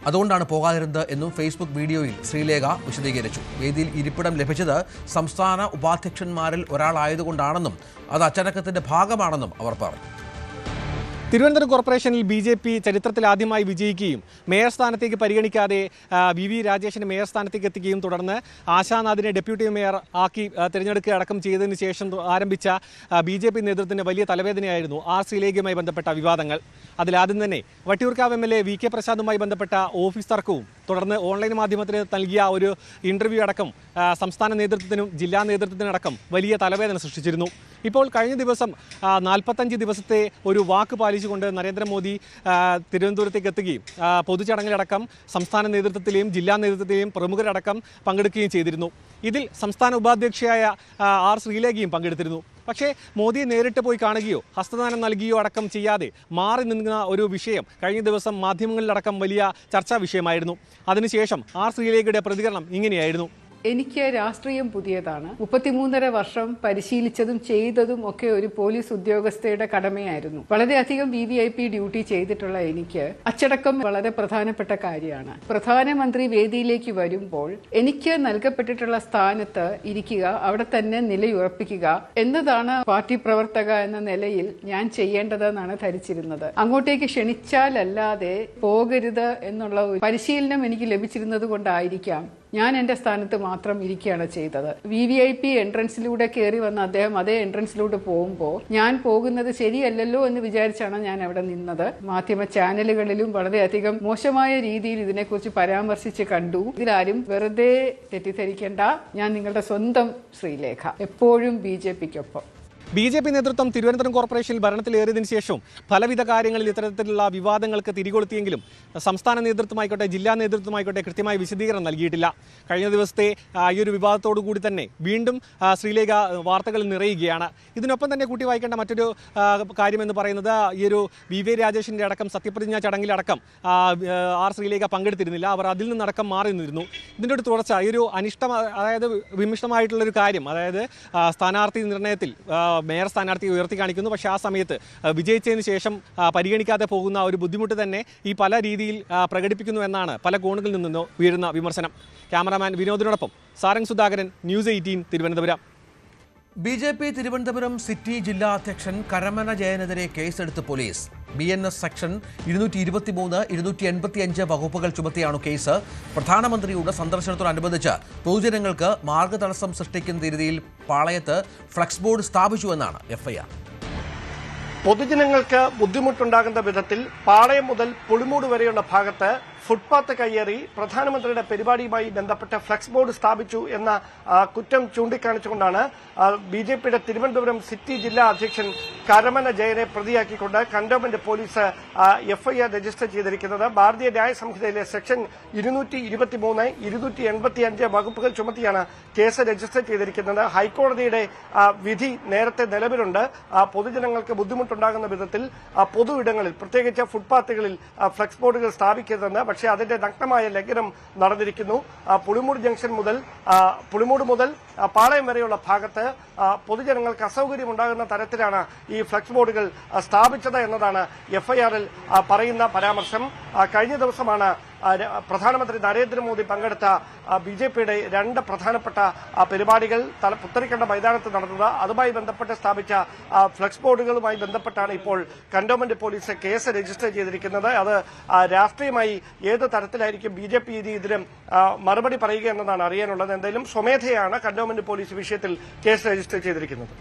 അതുകൊണ്ടാണ് പോകാതിരുന്നത് എന്നും ഫേസ്ബുക്ക് വീഡിയോയിൽ ശ്രീലേഖ വിശദീകരിച്ചു. വേദിയിൽ ഇരിപ്പിടം ലഭിച്ചത് സംസ്ഥാന ഉപാധ്യക്ഷന്മാരിൽ ഒരാളായതുകൊണ്ടാണെന്നും അത് അച്ചടക്കത്തിന്റെ ഭാഗമാണെന്നും അവർ പറഞ്ഞു. തിരുവനന്തപുരം കോർപ്പറേഷനിൽ BJP ചരിത്രത്തിൽ ആദ്യമായി വിജയിക്കുകയും മേയർ സ്ഥാനത്തേക്ക് പരിഗണിക്കാതെ VV രാജേഷിനെ മേയർ സ്ഥാനത്തേക്ക് എത്തിക്കുകയും തുടർന്ന് ആശാനാഥിനെ ഡെപ്യൂട്ടി മേയർ ആക്കി തിരഞ്ഞെടുക്കുക അടക്കം ചെയ്തതിന് ശേഷം ആരംഭിച്ച BJP നേതൃത്വത്തിന് വലിയ തലവേദനയായിരുന്നു R. ശ്രീലേഖയുമായി ബന്ധപ്പെട്ട വിവാദങ്ങൾ. അതിലാദ്യം തന്നെ വട്ടിയൂർക്കാവ് MLA VK പ്രസാദുമായി ബന്ധപ്പെട്ട ഓഫീസ് തർക്കവും തുടർന്ന് ഓൺലൈൻ മാധ്യമത്തിന് നൽകിയ ഒരു ഇന്റർവ്യൂ അടക്കം സംസ്ഥാന നേതൃത്വത്തിനും ജില്ലാ നേതൃത്വത്തിനടക്കം വലിയ തലവേദന സൃഷ്ടിച്ചിരുന്നു. ഇപ്പോൾ കഴിഞ്ഞ ദിവസം 45 ദിവസത്തെ ഒരു വാക്ക് പാലിച്ചുകൊണ്ട് നരേന്ദ്രമോദി തിരുവനന്തപുരത്തേക്ക് എത്തുകയും പൊതുചടങ്ങിലടക്കം സംസ്ഥാന നേതൃത്വത്തിലെയും ജില്ലാ നേതൃത്വത്തിലെയും പ്രമുഖരടക്കം പങ്കെടുക്കുകയും ചെയ്തിരുന്നു. ഇതിൽ സംസ്ഥാന ഉപാധ്യക്ഷയായ R. ശ്രീലേഖയും പങ്കെടുത്തിരുന്നു. പക്ഷേ മോദിയെ നേരിട്ട് പോയി കാണുകയോ ഹസ്തദാനം നൽകുകയോ അടക്കം ചെയ്യാതെ മാറി നിന്ന ഒരു വിഷയം കഴിഞ്ഞ ദിവസം മാധ്യമങ്ങളിലടക്കം വലിയ ചർച്ചാ വിഷയമായിരുന്നു. അതിനുശേഷം R. ശ്രീലേഖയുടെ പ്രതികരണം ഇങ്ങനെയായിരുന്നു. എനിക്ക് രാഷ്ട്രീയം പുതിയതാണ്. 33.5 വർഷം പരിശീലിച്ചതും ചെയ്തതും ഒക്കെ ഒരു പോലീസ് ഉദ്യോഗസ്ഥയുടെ കടമയായിരുന്നു. വളരെയധികം VVIP ഡ്യൂട്ടി ചെയ്തിട്ടുള്ള എനിക്ക് അച്ചടക്കം വളരെ പ്രധാനപ്പെട്ട കാര്യമാണ്. പ്രധാനമന്ത്രി വേദിയിലേക്ക് വരുമ്പോൾ എനിക്ക് നൽകപ്പെട്ടിട്ടുള്ള സ്ഥാനത്ത് ഇരിക്കുക, അവിടെ തന്നെ നിലയുറപ്പിക്കുക എന്നതാണ് പാർട്ടി പ്രവർത്തക എന്ന നിലയിൽ ഞാൻ ചെയ്യേണ്ടതെന്നാണ് ധരിച്ചിരുന്നത്. അങ്ങോട്ടേക്ക് ക്ഷണിച്ചാലല്ലാതെ പോകരുത് എന്നുള്ള ഒരു പരിശീലനം എനിക്ക് ലഭിച്ചിരുന്നത് കൊണ്ടായിരിക്കാം ഞാൻ എന്റെ സ്ഥാനത്ത് മാത്രം ഇരിക്കുകയാണ് ചെയ്തത്. VVIP എൻട്രൻസിലൂടെ കയറി വന്ന അദ്ദേഹം അതേ എൻട്രൻസിലൂടെ പോകുമ്പോൾ ഞാൻ പോകുന്നത് ശരിയല്ലല്ലോ എന്ന് വിചാരിച്ചാണ് ഞാൻ അവിടെ നിന്നത്. മാധ്യമ ചാനലുകളിലും വളരെയധികം മോശമായ രീതിയിൽ ഇതിനെക്കുറിച്ച് പരാമർശിച്ച് കണ്ടു. ഇതിലാരും വെറുതെ തെറ്റിദ്ധരിക്കേണ്ട. ഞാൻ നിങ്ങളുടെ സ്വന്തം ശ്രീലേഖ, എപ്പോഴും BJPക്കൊപ്പം. BJP നേതൃത്വം തിരുവനന്തപുരം കോർപ്പറേഷനിൽ ഭരണത്തിലേറിയതിനു ശേഷം പലവിധ കാര്യങ്ങളിൽ ഇത്തരത്തിലുള്ള വിവാദങ്ങൾക്ക് തിരികൊളുത്തിയെങ്കിലും സംസ്ഥാന നേതൃത്വമായിക്കോട്ടെ ജില്ലാ നേതൃത്വമായിക്കോട്ടെ കൃത്യമായ വിശദീകരണം നൽകിയിട്ടില്ല. കഴിഞ്ഞ ദിവസത്തെ ഈ ഒരു വിവാദത്തോടു കൂടി തന്നെ വീണ്ടും ശ്രീലേഖ വാർത്തകളിൽ നിറയുകയാണ്. ഇതിനൊപ്പം തന്നെ കൂട്ടി വായിക്കേണ്ട മറ്റൊരു കാര്യമെന്ന് പറയുന്നത് ഈ ഒരു VV രാജേഷിൻ്റെ അടക്കം സത്യപ്രതിജ്ഞാ ചടങ്ങിലടക്കം R. ശ്രീലേഖ പങ്കെടുത്തിരുന്നില്ല. അവർ അതിൽ നിന്നടക്കം മാറി നിന്നിരുന്നു. ഇതിൻ്റെ ഒരു തുടർച്ച, ഈ ഒരു അനിഷ്ടം, അതായത് വിമിഷ്ടമായിട്ടുള്ളൊരു കാര്യം, അതായത് സ്ഥാനാർത്ഥി നിർണയത്തിൽ മേയർ സ്ഥാനാർത്ഥിയെ ഉയർത്തി കാണിക്കുന്നു. പക്ഷേ ആ സമയത്ത് വിജയിച്ചതിന് ശേഷം പരിഗണിക്കാതെ പോകുന്ന ഒരു ബുദ്ധിമുട്ട് തന്നെ ഈ പല രീതിയിൽ പ്രകടിപ്പിക്കുന്നു എന്നാണ് പല കോണുകളിൽ നിന്നോ ഉയരുന്ന വിമർശനം. ക്യാമറാമാൻ വിനോദിനോടൊപ്പം Sarang Sudhakaran, news 18 Thiruvananthapuram. BJP Thiruvananthapuram city ജില്ലാ അധ്യക്ഷൻ കരമന ജയനെതിരെ കേസെടുത്ത് പോലീസ്. BNS സെക്ഷൻ 223, 285 വകുപ്പുകൾ ചുമത്തിയാണ് കേസ്. പ്രധാനമന്ത്രിയുടെ സന്ദർശനത്തോടനുബന്ധിച്ച് പൊതുജനങ്ങൾക്ക് മാർഗതടസ്സം സൃഷ്ടിക്കുന്ന രീതിയിൽ പാളയത്ത് ഫ്ലക്സ് ബോർഡ് സ്ഥാപിച്ചുവെന്നാണ് FIR. പൊതുജനങ്ങൾക്ക് ബുദ്ധിമുട്ടുണ്ടാകുന്ന വിധത്തിൽ പാളയം മുതൽ പുളിമൂട് വരെയുള്ള ഭാഗത്ത് ഫുട്പാത്ത് കയ്യേറി പ്രധാനമന്ത്രിയുടെ പരിപാടിയുമായി ബന്ധപ്പെട്ട ഫ്ലക്സ് ബോർഡ് സ്ഥാപിച്ചു എന്ന കുറ്റം ചൂണ്ടിക്കാണിച്ചുകൊണ്ടാണ് BJPയുടെ തിരുവനന്തപുരം സിറ്റി ജില്ലാ അധ്യക്ഷൻ കരമന ജയനെ പ്രതിയാക്കിക്കൊണ്ട് കന്റോൺമെന്റ് പോലീസ് FIR രജിസ്റ്റർ ചെയ്തിരിക്കുന്നത്. ഭാരതീയ ന്യായ സംഹിതയിലെ സെക്ഷൻ 223, 285 വകുപ്പുകൾ ചുമത്തിയാണ് കേസ് രജിസ്റ്റർ ചെയ്തിരിക്കുന്നത്. ഹൈക്കോടതിയുടെ വിധി നേരത്തെ നിലവിലുണ്ട്. പൊതുജനങ്ങൾക്ക് ബുദ്ധിമുട്ടുണ്ടാകുന്ന വിധത്തിൽ പൊതു ഇടങ്ങളിൽ, പ്രത്യേകിച്ച് ഫുട്പാത്തുകളിൽ ഫ്ലക്സ് ബോർഡുകൾ സ്ഥാപിക്കരുതെന്ന്. പക്ഷേ അതിന്റെ നഗ്നമായ ലംഘനം നടന്നിരിക്കുന്നു. പുളിമൂട് മുതൽ പാളയം വരെയുള്ള ഭാഗത്ത് പൊതുജനങ്ങൾക്ക് അസൗകര്യമുണ്ടാകുന്ന തരത്തിലാണ് ഈ ഫ്ലക്സ് ബോർഡുകൾ സ്ഥാപിച്ചത് എന്നതാണ് FIRൽ പറയുന്ന പരാമർശം. കഴിഞ്ഞ ദിവസമാണ് പ്രധാനമന്ത്രി നരേന്ദ്രമോദി പങ്കെടുത്ത BJPയുടെ 2 പ്രധാനപ്പെട്ട പരിപാടികൾ പുത്തരിക്കണ്ട മൈതാനത്ത് നടന്നത്. അതുമായി ബന്ധപ്പെട്ട് സ്ഥാപിച്ച ഫ്ലക്സ് ബോർഡുകളുമായി ബന്ധപ്പെട്ടാണ് ഇപ്പോൾ കന്റോൺമെന്റ് പോലീസ് കേസ് രജിസ്റ്റർ ചെയ്തിരിക്കുന്നത്. അത് രാഷ്ട്രീയമായി ഏത് തരത്തിലായിരിക്കും BJP ഇതിന് മറുപടി പറയുക എന്നതാണ് അറിയാനുള്ളത്. എന്തായാലും സ്വമേധയാണ് കന്റോൺമെന്റ് പോലീസ് വിഷയത്തിൽ കേസ് രജിസ്റ്റർ ചെയ്തിരിക്കുന്നത്.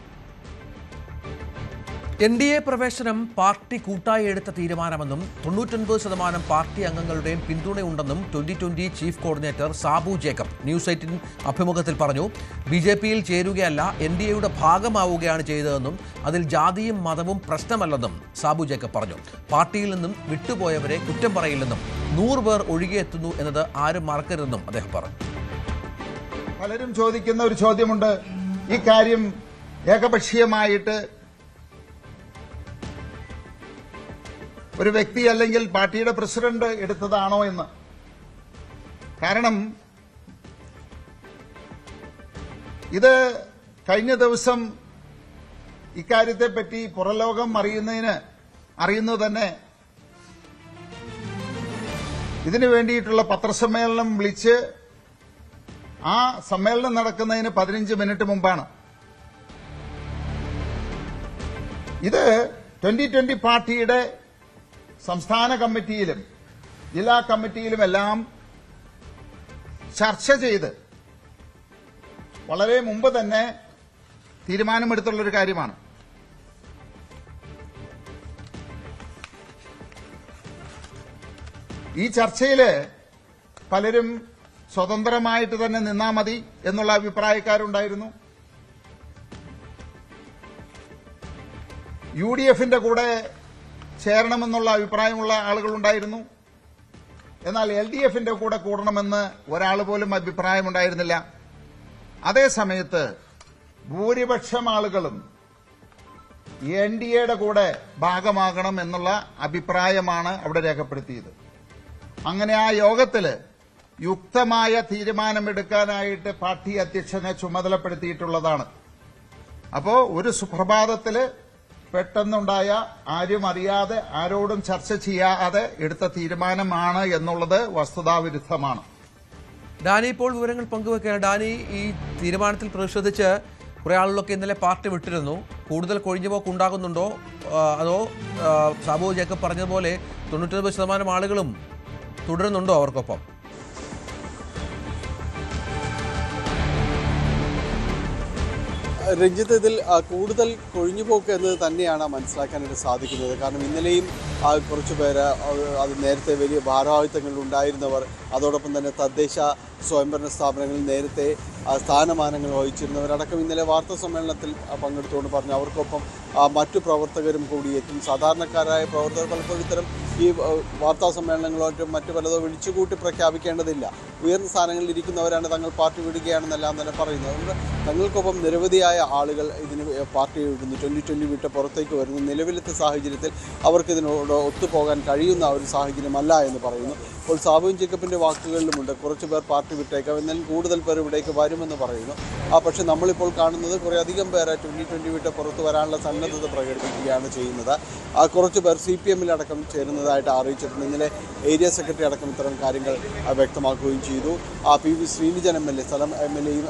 NDA പ്രവേശനം പാർട്ടി കൂട്ടായി എടുത്ത തീരുമാനമെന്നും 99% പാർട്ടി അംഗങ്ങളുടെയും പിന്തുണയുണ്ടെന്നും 2020 chief coordinator Sabu Jacob news 18 അഭിമുഖത്തിൽ പറഞ്ഞു. BJPയിൽ ചേരുകയല്ല, NDAയുടെ ഭാഗമാവുകയാണ് ചെയ്തതെന്നും അതിൽ ജാതിയും മതവും പ്രശ്നമല്ലെന്നും സാബു ജേക്കബ് പറഞ്ഞു. പാർട്ടിയിൽ നിന്നും വിട്ടുപോയവരെ കുറ്റം പറയില്ലെന്നും 100 പേർ ഒഴികെയെത്തുന്നു എന്നത് ആരും മറക്കരുതെന്നും അദ്ദേഹം പറഞ്ഞു. പലരും ചോദിക്കുന്ന ഒരു ചോദ്യമുണ്ട്, ഈ കാര്യം ഏകപക്ഷീയമായിട്ട് ഒരു വ്യക്തി അല്ലെങ്കിൽ പാർട്ടിയുടെ പ്രസിഡന്റ് എടുത്തതാണോ എന്ന്. കാരണം ഇത് കഴിഞ്ഞ ദിവസം ഇക്കാര്യത്തെപ്പറ്റി പുറലോകം അറിയുന്നത് തന്നെ ഇതിനു വേണ്ടിയിട്ടുള്ള പത്രസമ്മേളനം വിളിച്ച് ആ സമ്മേളനം നടക്കുന്നതിന് 15 മിനിറ്റ് മുമ്പാണ്. ഇത് 2020 പാർട്ടിയുടെ സംസ്ഥാന കമ്മിറ്റിയിലും ജില്ലാ കമ്മിറ്റിയിലുമെല്ലാം ചർച്ച ചെയ്ത് വളരെ മുമ്പ് തന്നെ തീരുമാനമെടുത്തുള്ളൊരു കാര്യമാണ്. ഈ ചർച്ചയിൽ പലരും സ്വതന്ത്രമായിട്ട് തന്നെ നിന്നാ മതി എന്നുള്ള അഭിപ്രായക്കാരുണ്ടായിരുന്നു. UDFന്റെ കൂടെ ചേരണമെന്നുള്ള അഭിപ്രായമുള്ള ആളുകളുണ്ടായിരുന്നു. എന്നാൽ LDFന്റെ കൂടെ കൂടണമെന്ന് ഒരാൾ പോലും അഭിപ്രായമുണ്ടായിരുന്നില്ല. അതേസമയത്ത് ഭൂരിപക്ഷം ആളുകളും NDAയുടെ കൂടെ ഭാഗമാകണം എന്നുള്ള അഭിപ്രായമാണ് അവിടെ രേഖപ്പെടുത്തിയത്. അങ്ങനെ ആ യോഗത്തിൽ യുക്തമായ തീരുമാനമെടുക്കാനായിട്ട് പാർട്ടി അധ്യക്ഷനെ ചുമതലപ്പെടുത്തിയിട്ടുള്ളതാണ്. അപ്പോൾ ഒരു സുപ്രഭാതത്തില് പെട്ടെന്നുണ്ടായ, ആരും അറിയാതെ, ആരോടും ചർച്ച ചെയ്യാതെ എടുത്ത തീരുമാനമാണ് എന്നുള്ളത് വസ്തുതാവിരുദ്ധമാണ്. ഡാനി ഇപ്പോൾ വിവരങ്ങൾ പങ്കുവെക്കുകയാണ്. ഡാനി, ഈ തീരുമാനത്തിൽ പ്രതിഷേധിച്ച് കുറെ ആളുകളൊക്കെ ഇന്നലെ പാർട്ടി വിട്ടിരുന്നു. കൂടുതൽ കൊഴിഞ്ഞുപോക്ക് ഉണ്ടാകുന്നുണ്ടോ, അതോ സാബു ജേക്കബ് പറഞ്ഞതുപോലെ 99% ആളുകളും തുടരുന്നുണ്ടോ അവർക്കൊപ്പം? രഞ്ജിത്ത്, ഇതിൽ കൂടുതൽ കൊഴിഞ്ഞുപോക്ക് എന്നത് തന്നെയാണ് മനസ്സിലാക്കാനായിട്ട് സാധിക്കുന്നത്. കാരണം ഇന്നലെയും കുറച്ചു പേര്, അത് നേരത്തെ വലിയ ഭാരവാഹിത്വങ്ങളിൽ ഉണ്ടായിരുന്നവർ, അതോടൊപ്പം തന്നെ തദ്ദേശ സ്വയംഭരണ സ്ഥാപനങ്ങളിൽ നേരത്തെ സ്ഥാനമാനങ്ങൾ വഹിച്ചിരുന്നവരടക്കം ഇന്നലെ വാർത്താ സമ്മേളനത്തിൽ പങ്കെടുത്തുകൊണ്ട് പറഞ്ഞു അവർക്കൊപ്പം മറ്റു പ്രവർത്തകരും കൂടി എത്തും. സാധാരണക്കാരായ പ്രവർത്തകർ പലപ്പോഴും ഇത്തരം ഈ വാർത്താ സമ്മേളനങ്ങളോ മറ്റു പലതോ വിളിച്ചുകൂട്ടി പ്രഖ്യാപിക്കേണ്ടതില്ല. ഉയർന്ന സ്ഥാനങ്ങളിൽ ഇരിക്കുന്നവരാണ് തങ്ങൾ പാർട്ടി വിടുകയാണെന്നെല്ലാം തന്നെ പറയുന്നത്. അതുകൊണ്ട് തങ്ങൾക്കൊപ്പം നിരവധിയായ ആളുകൾ ഇതിന് പാർട്ടി വിടുന്നു, 2020 വിട്ട് പുറത്തേക്ക് വരുന്നു. നിലവിലത്തെ സാഹചര്യത്തിൽ അവർക്കിതിനോട് ഒത്തുപോകാൻ കഴിയുന്ന ഒരു സാഹചര്യമല്ല എന്ന് പറയുന്നു. ഇപ്പോൾ സാബു ജേക്കബിൻ്റെ വാക്കുകളിലുമുണ്ട് കുറച്ച് പേർ പാർട്ടി വിട്ടേക്കാം, എന്നാലും കൂടുതൽ പേർ ഇവിടേക്ക് വരുമെന്ന് പറയുന്നു. പക്ഷേ നമ്മളിപ്പോൾ കാണുന്നത് കുറേയധികം പേർ 2020 വിട്ട് പുറത്ത് വരാനുള്ള സന്നദ്ധത പ്രകടിപ്പിക്കുകയാണ് ചെയ്യുന്നത്. കുറച്ച് പേർ CPM-ലടക്കം ചേരുന്നതായിട്ട് അറിയിച്ചിട്ടുണ്ട്. ഇന്നലെ ഏരിയ സെക്രട്ടറി അടക്കം ഇത്തരം കാര്യങ്ങൾ വ്യക്തമാക്കുകയും ചെയ്തു. PV ശ്രീനിജൻ MLA, സ്ഥലം MLAയും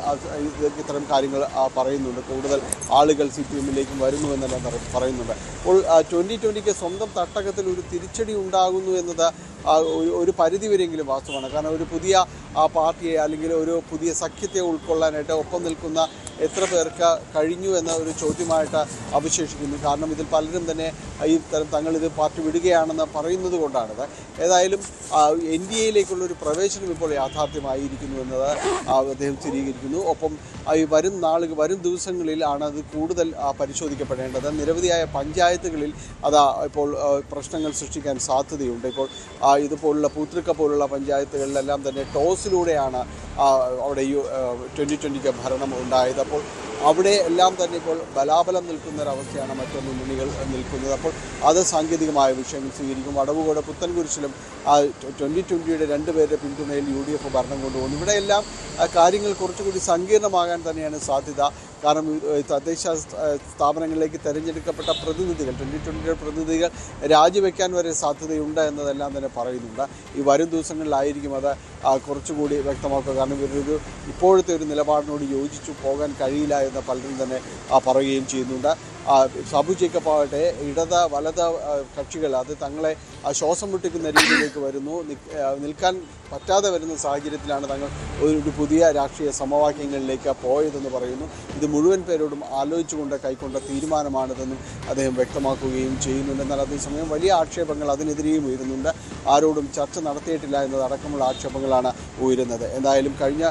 ഇത്തരം കാര്യങ്ങൾ പറയുന്നുണ്ട്. കൂടുതൽ ആളുകൾ CPM-ലേക്കും വരുന്നുവെന്നെല്ലാം പറയുന്നുണ്ട്. അപ്പോൾ 2020-ക്ക് സ്വന്തം തട്ടകത്തിൽ ഒരു തിരിച്ചടി ഉണ്ടാകുന്നു എന്നത് ഒരു പരിധിവരെയെങ്കിലും വാസ്തവമാണ്. കാരണം ഒരു പുതിയ പാർട്ടിയെ അല്ലെങ്കിൽ ഒരു പുതിയ സഖ്യത്തെ ഉൾക്കൊള്ളാനായിട്ട് ഒപ്പം നിൽക്കുന്ന എത്ര പേർക്ക് കഴിഞ്ഞു എന്ന ഒരു ചോദ്യമായിട്ട് അവശേഷിക്കുന്നു. കാരണം ഇതിൽ പലരും തന്നെ ഈ തരം തങ്ങളിത് പാർട്ടി വിടുകയാണെന്ന് പറയുന്നത് കൊണ്ടാണിത്. ഏതായാലും NDA-യിലേക്കുള്ളൊരു പ്രവേശനം ഇപ്പോൾ യാഥാർത്ഥ്യമായിരിക്കുന്നു എന്നത് അദ്ദേഹം സ്ഥിരീകരിക്കുന്നു. ഒപ്പം ഈ വരും ദിവസങ്ങളിലാണ് അത് കൂടുതൽ പരിശോധിക്കപ്പെടേണ്ടത്. നിരവധിയായ പഞ്ചായത്തുകളിൽ ഇപ്പോൾ പ്രശ്നങ്ങൾ സൃഷ്ടിക്കാൻ സാധ്യതയുണ്ട്. ഇപ്പോൾ ഇതുപോലുള്ള പൂത്തൃക്ക പോലുള്ള പഞ്ചായത്തുകളിലെല്ലാം തന്നെ ടോസിലൂടെയാണ് അവിടെ ഈ 2020-ക്ക് ഭരണം ഉണ്ടായത്. അപ്പോൾ അവിടെ എല്ലാം തന്നെ ഇപ്പോൾ ബലാബലം നിൽക്കുന്നൊരവസ്ഥയാണ് മറ്റു മുന്നണികൾ നിൽക്കുന്നത്. അപ്പോൾ അത് സാങ്കേതികമായ വിഷയങ്ങൾ സ്വീകരിക്കും. വടവുകോട് പുത്തൻകുരിശിലും 2020-യുടെ 2 പേരുടെ പിന്തുണയിൽ UDF ഭരണം കൊണ്ടുപോകുന്നു. ഇവിടെയെല്ലാം കാര്യങ്ങൾ കുറച്ചുകൂടി സങ്കീർണമാകാൻ തന്നെയാണ് സാധ്യത. കാരണം തദ്ദേശ സ്ഥാപനങ്ങളിലേക്ക് തിരഞ്ഞെടുക്കപ്പെട്ട പ്രതിനിധികൾ 2020-യുടെ പ്രതിനിധികൾ രാജിവെക്കാൻ വരെ സാധ്യതയുണ്ട് എന്നതെല്ലാം തന്നെ പറയുന്നുണ്ട്. ഈ വരും ദിവസങ്ങളിലായിരിക്കും അത് കുറച്ചുകൂടി വ്യക്തമാക്കുക. കാരണം ഇവരൊരു ഇപ്പോഴത്തെ ഒരു നിലപാടിനോട് യോജിച്ചു പോകാൻ കഴിയില്ല എന്ന് പലരും തന്നെ പറയുകയും ചെയ്യുന്നുണ്ട്. സാബു ജേക്കബ് ആവട്ടെ ഇടത് വലത് കക്ഷികൾ അത് തങ്ങളെ ശ്വാസം മുട്ടിക്കുന്ന രീതിയിലേക്ക് വരുന്നു, നിൽക്കാൻ പറ്റാതെ വരുന്ന സാഹചര്യത്തിലാണ് തങ്ങൾ ഒരു പുതിയ രാഷ്ട്രീയ സമവാക്യങ്ങളിലേക്ക് പോയതെന്ന് പറയുന്നു. ഇത് മുഴുവൻ പേരോടും ആലോചിച്ചുകൊണ്ട് കൈക്കൊണ്ട തീരുമാനമാണിതെന്നും അദ്ദേഹം വ്യക്തമാക്കുകയും ചെയ്യുന്നുണ്ട്. എന്നാൽ അതേസമയം വലിയ ആക്ഷേപങ്ങൾ അതിനെതിരെയും ഉയരുന്നുണ്ട്. ആരോടും ചർച്ച നടത്തിയിട്ടില്ല എന്നതടക്കമുള്ള ആക്ഷേപങ്ങളാണ് ഉയരുന്നത്. എന്തായാലും കഴിഞ്ഞ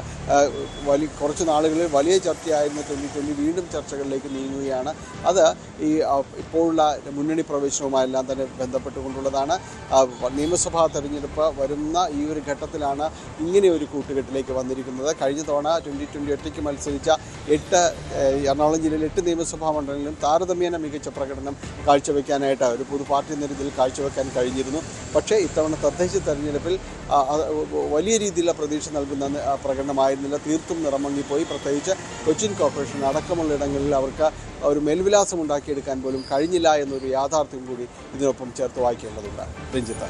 കുറച്ച് നാളുകളിൽ വലിയ ചർച്ചയായിരുന്ന 2020 വീണ്ടും ചർച്ചകളിലേക്ക് നീങ്ങുകയാണ്. അത് ഈ ഇപ്പോഴുള്ള മുന്നണി പ്രവേശനവുമായെല്ലാം തന്നെ ബന്ധപ്പെട്ടുകൊണ്ടുള്ളതാണ്. നിയമസഭാ തെരഞ്ഞെടുപ്പ് വരുന്ന ഈ ഒരു ഘട്ടത്തിലാണ് ഇങ്ങനെ ഒരു കൂട്ടുകെട്ടിലേക്ക് വന്നിരിക്കുന്നത്. കഴിഞ്ഞ തവണ 2020 ഒറ്റയ്ക്ക് മത്സരിച്ച എറണാകുളം ജില്ലയിൽ 8 നിയമസഭാ മണ്ഡലങ്ങളിലും താരതമ്യേന മികച്ച പ്രകടനം കാഴ്ചവെക്കാനായിട്ട് ഒരു പൊതു പാർട്ടി നിരത്തിൽ കാഴ്ചവെക്കാൻ കഴിഞ്ഞിരുന്നു. പക്ഷേ ഇത്തവണ തദ്ദേശ തെരഞ്ഞെടുപ്പിൽ വലിയ രീതിയിലുള്ള പ്രതീക്ഷ നൽകുന്ന പ്രകടനമായിരുന്നില്ല. തീർത്തും നിറമങ്ങിപ്പോയി. പ്രത്യേകിച്ച് കൊച്ചിൻ കോർപ്പറേഷൻ അടക്കമുള്ള ഇടങ്ങളിൽ അവർക്ക് ഒരു മേൽവിലാസം ഉണ്ടാക്കിയെടുക്കാൻ പോലും കഴിഞ്ഞില്ല എന്നൊരു യാഥാർത്ഥ്യം കൂടി ഇതിനൊപ്പം ചേർത്ത് വായിക്കേണ്ടതുണ്ട്. രഞ്ജിത്ത്.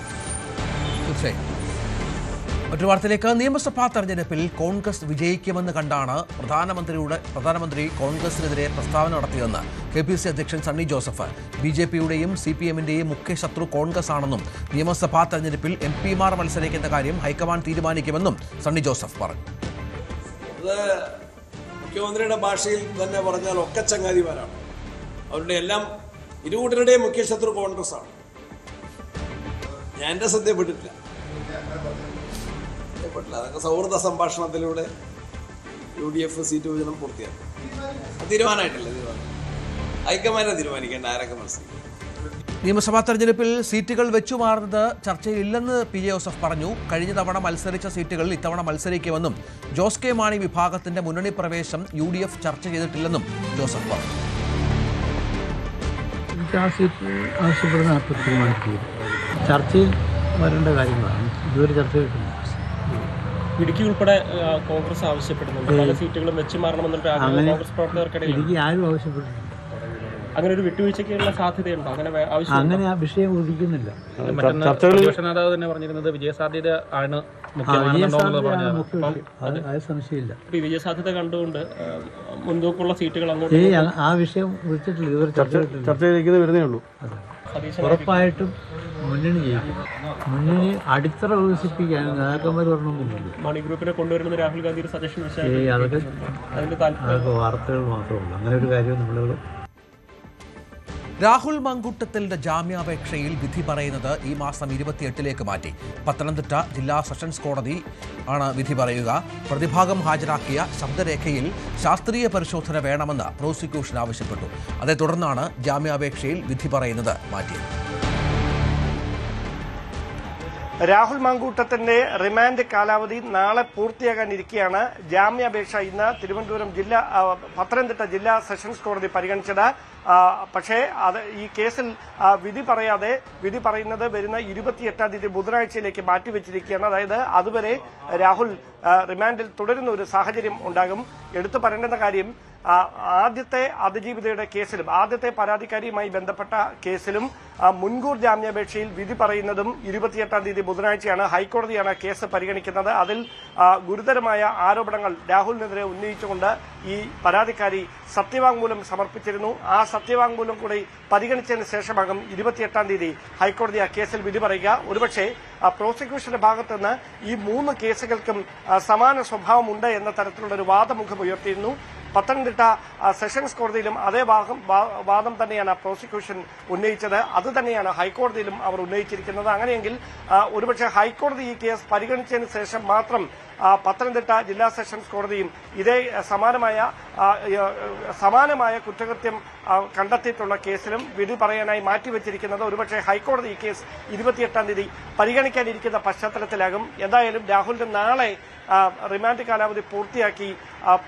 തീർച്ചയായും. മറ്റു വാർത്തയിലേക്ക്. നിയമസഭാ തെരഞ്ഞെടുപ്പിൽ കോൺഗ്രസ് വിജയിക്കുമെന്ന് കണ്ടാണ് പ്രധാനമന്ത്രി കോൺഗ്രസിനെതിരെ പ്രസ്താവന നടത്തിയതെന്ന് KPC അധ്യക്ഷൻ സണ്ണി ജോസഫ്. BJP-യുടെയും CPM-ന്റെയും മുഖ്യ ശത്രു കോൺഗ്രസ് ആണെന്നും നിയമസഭാ തെരഞ്ഞെടുപ്പിൽ MP-മാർ മത്സരിക്കുന്ന കാര്യം ഹൈക്കമാൻഡ് തീരുമാനിക്കുമെന്നും സണ്ണി ജോസഫ് പറഞ്ഞു. മുഖ്യമന്ത്രിയുടെ ഭാഷയിൽ തന്നെ പറഞ്ഞാൽ ഒക്കെ ചങ്ങാതിമാരാണ്. അവരുടെ എല്ലാം ഇരുകൂട്ടരുടെയും മുഖ്യ ശത്രു കോൺഗ്രസ് ആണ്. ഞാൻ എൻ്റെ ശ്രദ്ധയപ്പെട്ടിട്ടില്ല. അതൊക്കെ സൗഹൃദ സംഭാഷണത്തിലൂടെ UDF സീറ്റ് വിഭജനം പൂർത്തിയാക്കും. തീരുമാനമായിട്ടില്ല. ഹൈക്കമാൻഡ് തീരുമാനിക്കേണ്ട ആരൊക്കെ മത്സരിക്കും. നിയമസഭാ തെരഞ്ഞെടുപ്പിൽ സീറ്റുകൾ വെച്ചുമാറുന്നത് ചർച്ചയില്ലെന്ന് PJ ജോസഫ് പറഞ്ഞു. കഴിഞ്ഞ തവണ മത്സരിച്ച സീറ്റുകളിൽ ഇത്തവണ മത്സരിക്കുമെന്നും ജോസ് കെ മാണി വിഭാഗത്തിന്റെ മുന്നണി പ്രവേശം UDF ചർച്ച ചെയ്തിട്ടില്ലെന്നും ജോസഫ് പറഞ്ഞു. ചർച്ചയിൽ വരേണ്ട കാര്യങ്ങളാണ്. ഇതുവരെ ചർച്ച ചെയ്തിട്ടില്ല. ഇടുക്കി ഉൾപ്പെടെ കോൺഗ്രസ് ആവശ്യപ്പെടുന്നുണ്ട്. പല സീറ്റുകളും വെച്ച് മാറണമെന്നുള്ള കോൺഗ്രസ് പ്രവർത്തകർക്കിടയിൽ ഇടുക്കി ആരും ആവശ്യപ്പെട്ടിട്ടില്ല. അങ്ങനെ ഒരു വിട്ടുവീഴ്ചയ്ക്കുള്ള സാധ്യതയുണ്ടോ? അങ്ങനെ ആ വിഷയം ഉദിക്കുന്നില്ല. പ്രതിപക്ഷ നേതാവ് തന്നെ പറഞ്ഞിരുന്നത് വിജയസാധ്യത ആണ് സംശയമില്ല. വിജയസാധ്യത കണ്ടുകൊണ്ട് മുൻതൂക്കമുള്ള സീറ്റുകൾ അങ്ങോട്ട് ആ വിഷയം ഉദിച്ചിട്ടില്ല. ഇതുവരെ ചർച്ചയിലേക്ക് വരുന്നേ ഉള്ളൂ. ഉറപ്പായിട്ടും മുന്നണി ചെയ്യും. മുന്നണി അടിത്തറ വികസിപ്പിക്കാൻ നേതാക്കന്മാർ പറഞ്ഞൊന്നുമില്ല. മണി ഗ്രൂപ്പിനെ കൊണ്ടുവരുന്നത് രാഹുൽ ഗാന്ധിയുടെ സജഷൻ അതൊക്കെ വാർത്തകൾ മാത്രമേ ഉള്ളൂ. അങ്ങനെ ഒരു കാര്യം നമ്മൾ രാഹുൽ മാങ്കൂട്ടത്തിലിന്റെ ജാമ്യാപേക്ഷയിൽ വിധി പറയുന്നത് ഈ മാസം 28 മാറ്റി. പത്തനംതിട്ട ജില്ലാ സെഷൻസ് കോടതി ആണ് വിധി പറയുക. പ്രതിഭാഗം ഹാജരാക്കിയ ശബ്ദരേഖയിൽ ശാസ്ത്രീയ പരിശോധന വേണമെന്ന് പ്രോസിക്യൂഷൻ ആവശ്യപ്പെട്ടു. അതേ തുടർന്നാണ് ജാമ്യാപേക്ഷയിൽ വിധി പറയുന്നത് മാറ്റിയത്. രാഹുൽ മാങ്കൂട്ടത്തിന്റെ റിമാൻഡ് കാലാവധി നാളെ പൂർത്തിയാകാനിരിക്കെയാണ് ജാമ്യാപേക്ഷ ഇന്ന് തിരുവനന്തപുരം പത്തനംതിട്ട ജില്ലാ സെഷൻസ് കോടതി പരിഗണിച്ചത്. പക്ഷേ ഈ കേസിൽ വിധി പറയുന്നത് വരുന്ന 28-ാം തീയതി ബുധനാഴ്ചയിലേക്ക് മാറ്റിവെച്ചിരിക്കുകയാണ്. അതായത് അതുവരെ രാഹുൽ റിമാൻഡിൽ തുടരുന്ന ഒരു സാഹചര്യം ഉണ്ടാകും. എടുത്തു പറയേണ്ടുന്ന കാര്യം, ആദ്യത്തെ അതിജീവിതയുടെ കേസിലും ആദ്യത്തെ പരാതിക്കാരിയുമായി ബന്ധപ്പെട്ട കേസിലും മുൻകൂർ ജാമ്യാപേക്ഷയിൽ വിധി പറയുന്നതും 28-ാം തീയതി ബുധനാഴ്ചയാണ്. ഹൈക്കോടതിയാണ് കേസ് പരിഗണിക്കുന്നത്. അതിൽ ഗുരുതരമായ ആരോപണങ്ങൾ രാഹുലിനെതിരെ ഉന്നയിച്ചുകൊണ്ട് ഈ പരാതിക്കാരി സത്യവാങ്മൂലം സമർപ്പിച്ചിരുന്നു. ആ സത്യവാങ്മൂലം കൂടി പരിഗണിച്ചതിന് ശേഷമാകും 28-ാം തീയതി ഹൈക്കോടതി ആ കേസിൽ വിധി പറയുക. ഒരുപക്ഷെ പ്രോസിക്യൂഷന്റെ ഭാഗത്തുനിന്ന് ഈ 3 കേസുകൾക്കും സമാന സ്വഭാവമുണ്ട് എന്ന തരത്തിലുള്ള ഒരു വാദമുഖം ഉയർത്തിയിരുന്നു. പത്തനംതിട്ട സെഷൻസ് കോടതിയിലും അതേ വാദം തന്നെയാണ് പ്രോസിക്യൂഷൻ ഉന്നയിച്ചത്. അത് തന്നെയാണ് ഹൈക്കോടതിയിലും അവർ ഉന്നയിച്ചിരിക്കുന്നത്. അങ്ങനെയെങ്കിൽ ഒരുപക്ഷെ ഹൈക്കോടതി ഈ കേസ് പരിഗണിച്ചതിന് ശേഷം മാത്രം പത്തനംതിട്ട ജില്ലാ സെഷൻസ് കോടതിയും ഇതേ സമാനമായ കുറ്റകൃത്യം കണ്ടെത്തിയിട്ടുള്ള കേസിലും വിധി പറയാനായി മാറ്റിവെച്ചിരിക്കുന്നത് ഒരുപക്ഷെ ഹൈക്കോടതി ഈ കേസ് 28-ാം തീയതി പരിഗണിക്കാനിരിക്കുന്ന പശ്ചാത്തലത്തിലാകും. എന്തായാലും രാഹുലിന് നാളെ റിമാൻഡ് കാലാവധി പൂർത്തിയാക്കി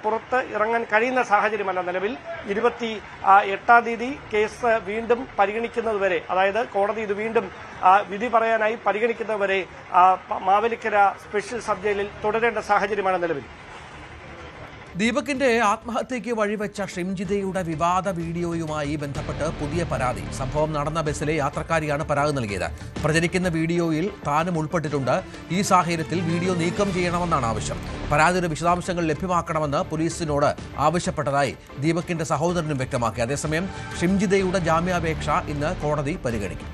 പുറത്ത് ഇറങ്ങാൻ കഴിയുന്ന സാഹചര്യമല്ല നിലവിൽ. 28-ാം തീയതി കേസ് വീണ്ടും പരിഗണിക്കുന്നതുവരെ, അതായത് കോടതി ഇത് വീണ്ടും വിധി പറയാനായി പരിഗണിക്കുന്നതുവരെ മാവേലിക്കര സ്പെഷ്യൽ സബ് ജയിലിൽ തുടരേണ്ട സാഹചര്യമാണ് നിലവിൽ. ദീപകിന്റെ ആത്മഹത്യയ്ക്ക് വഴിവെച്ച ഷിംജിതയുടെ വിവാദ വീഡിയോയുമായി ബന്ധപ്പെട്ട് പുതിയ പരാതി. സംഭവം നടന്ന ബസ്സിലെ യാത്രക്കാരിയാണ് പരാതി നൽകിയത്. പ്രചരിക്കുന്ന വീഡിയോയിൽ താനും ഉൾപ്പെട്ടിട്ടുണ്ട്. ഈ സാഹചര്യത്തിൽ വീഡിയോ നീക്കം ചെയ്യണമെന്നാണ് ആവശ്യം. പരാതിയുടെ വിശദാംശങ്ങൾ ലഭ്യമാക്കണമെന്ന് പോലീസിനോട് ആവശ്യപ്പെട്ടതായി ദീപകിന്റെ സഹോദരനും വ്യക്തമാക്കി. അതേസമയം ഷിംജിതയുടെ ജാമ്യാപേക്ഷ ഇന്ന് കോടതി പരിഗണിക്കും.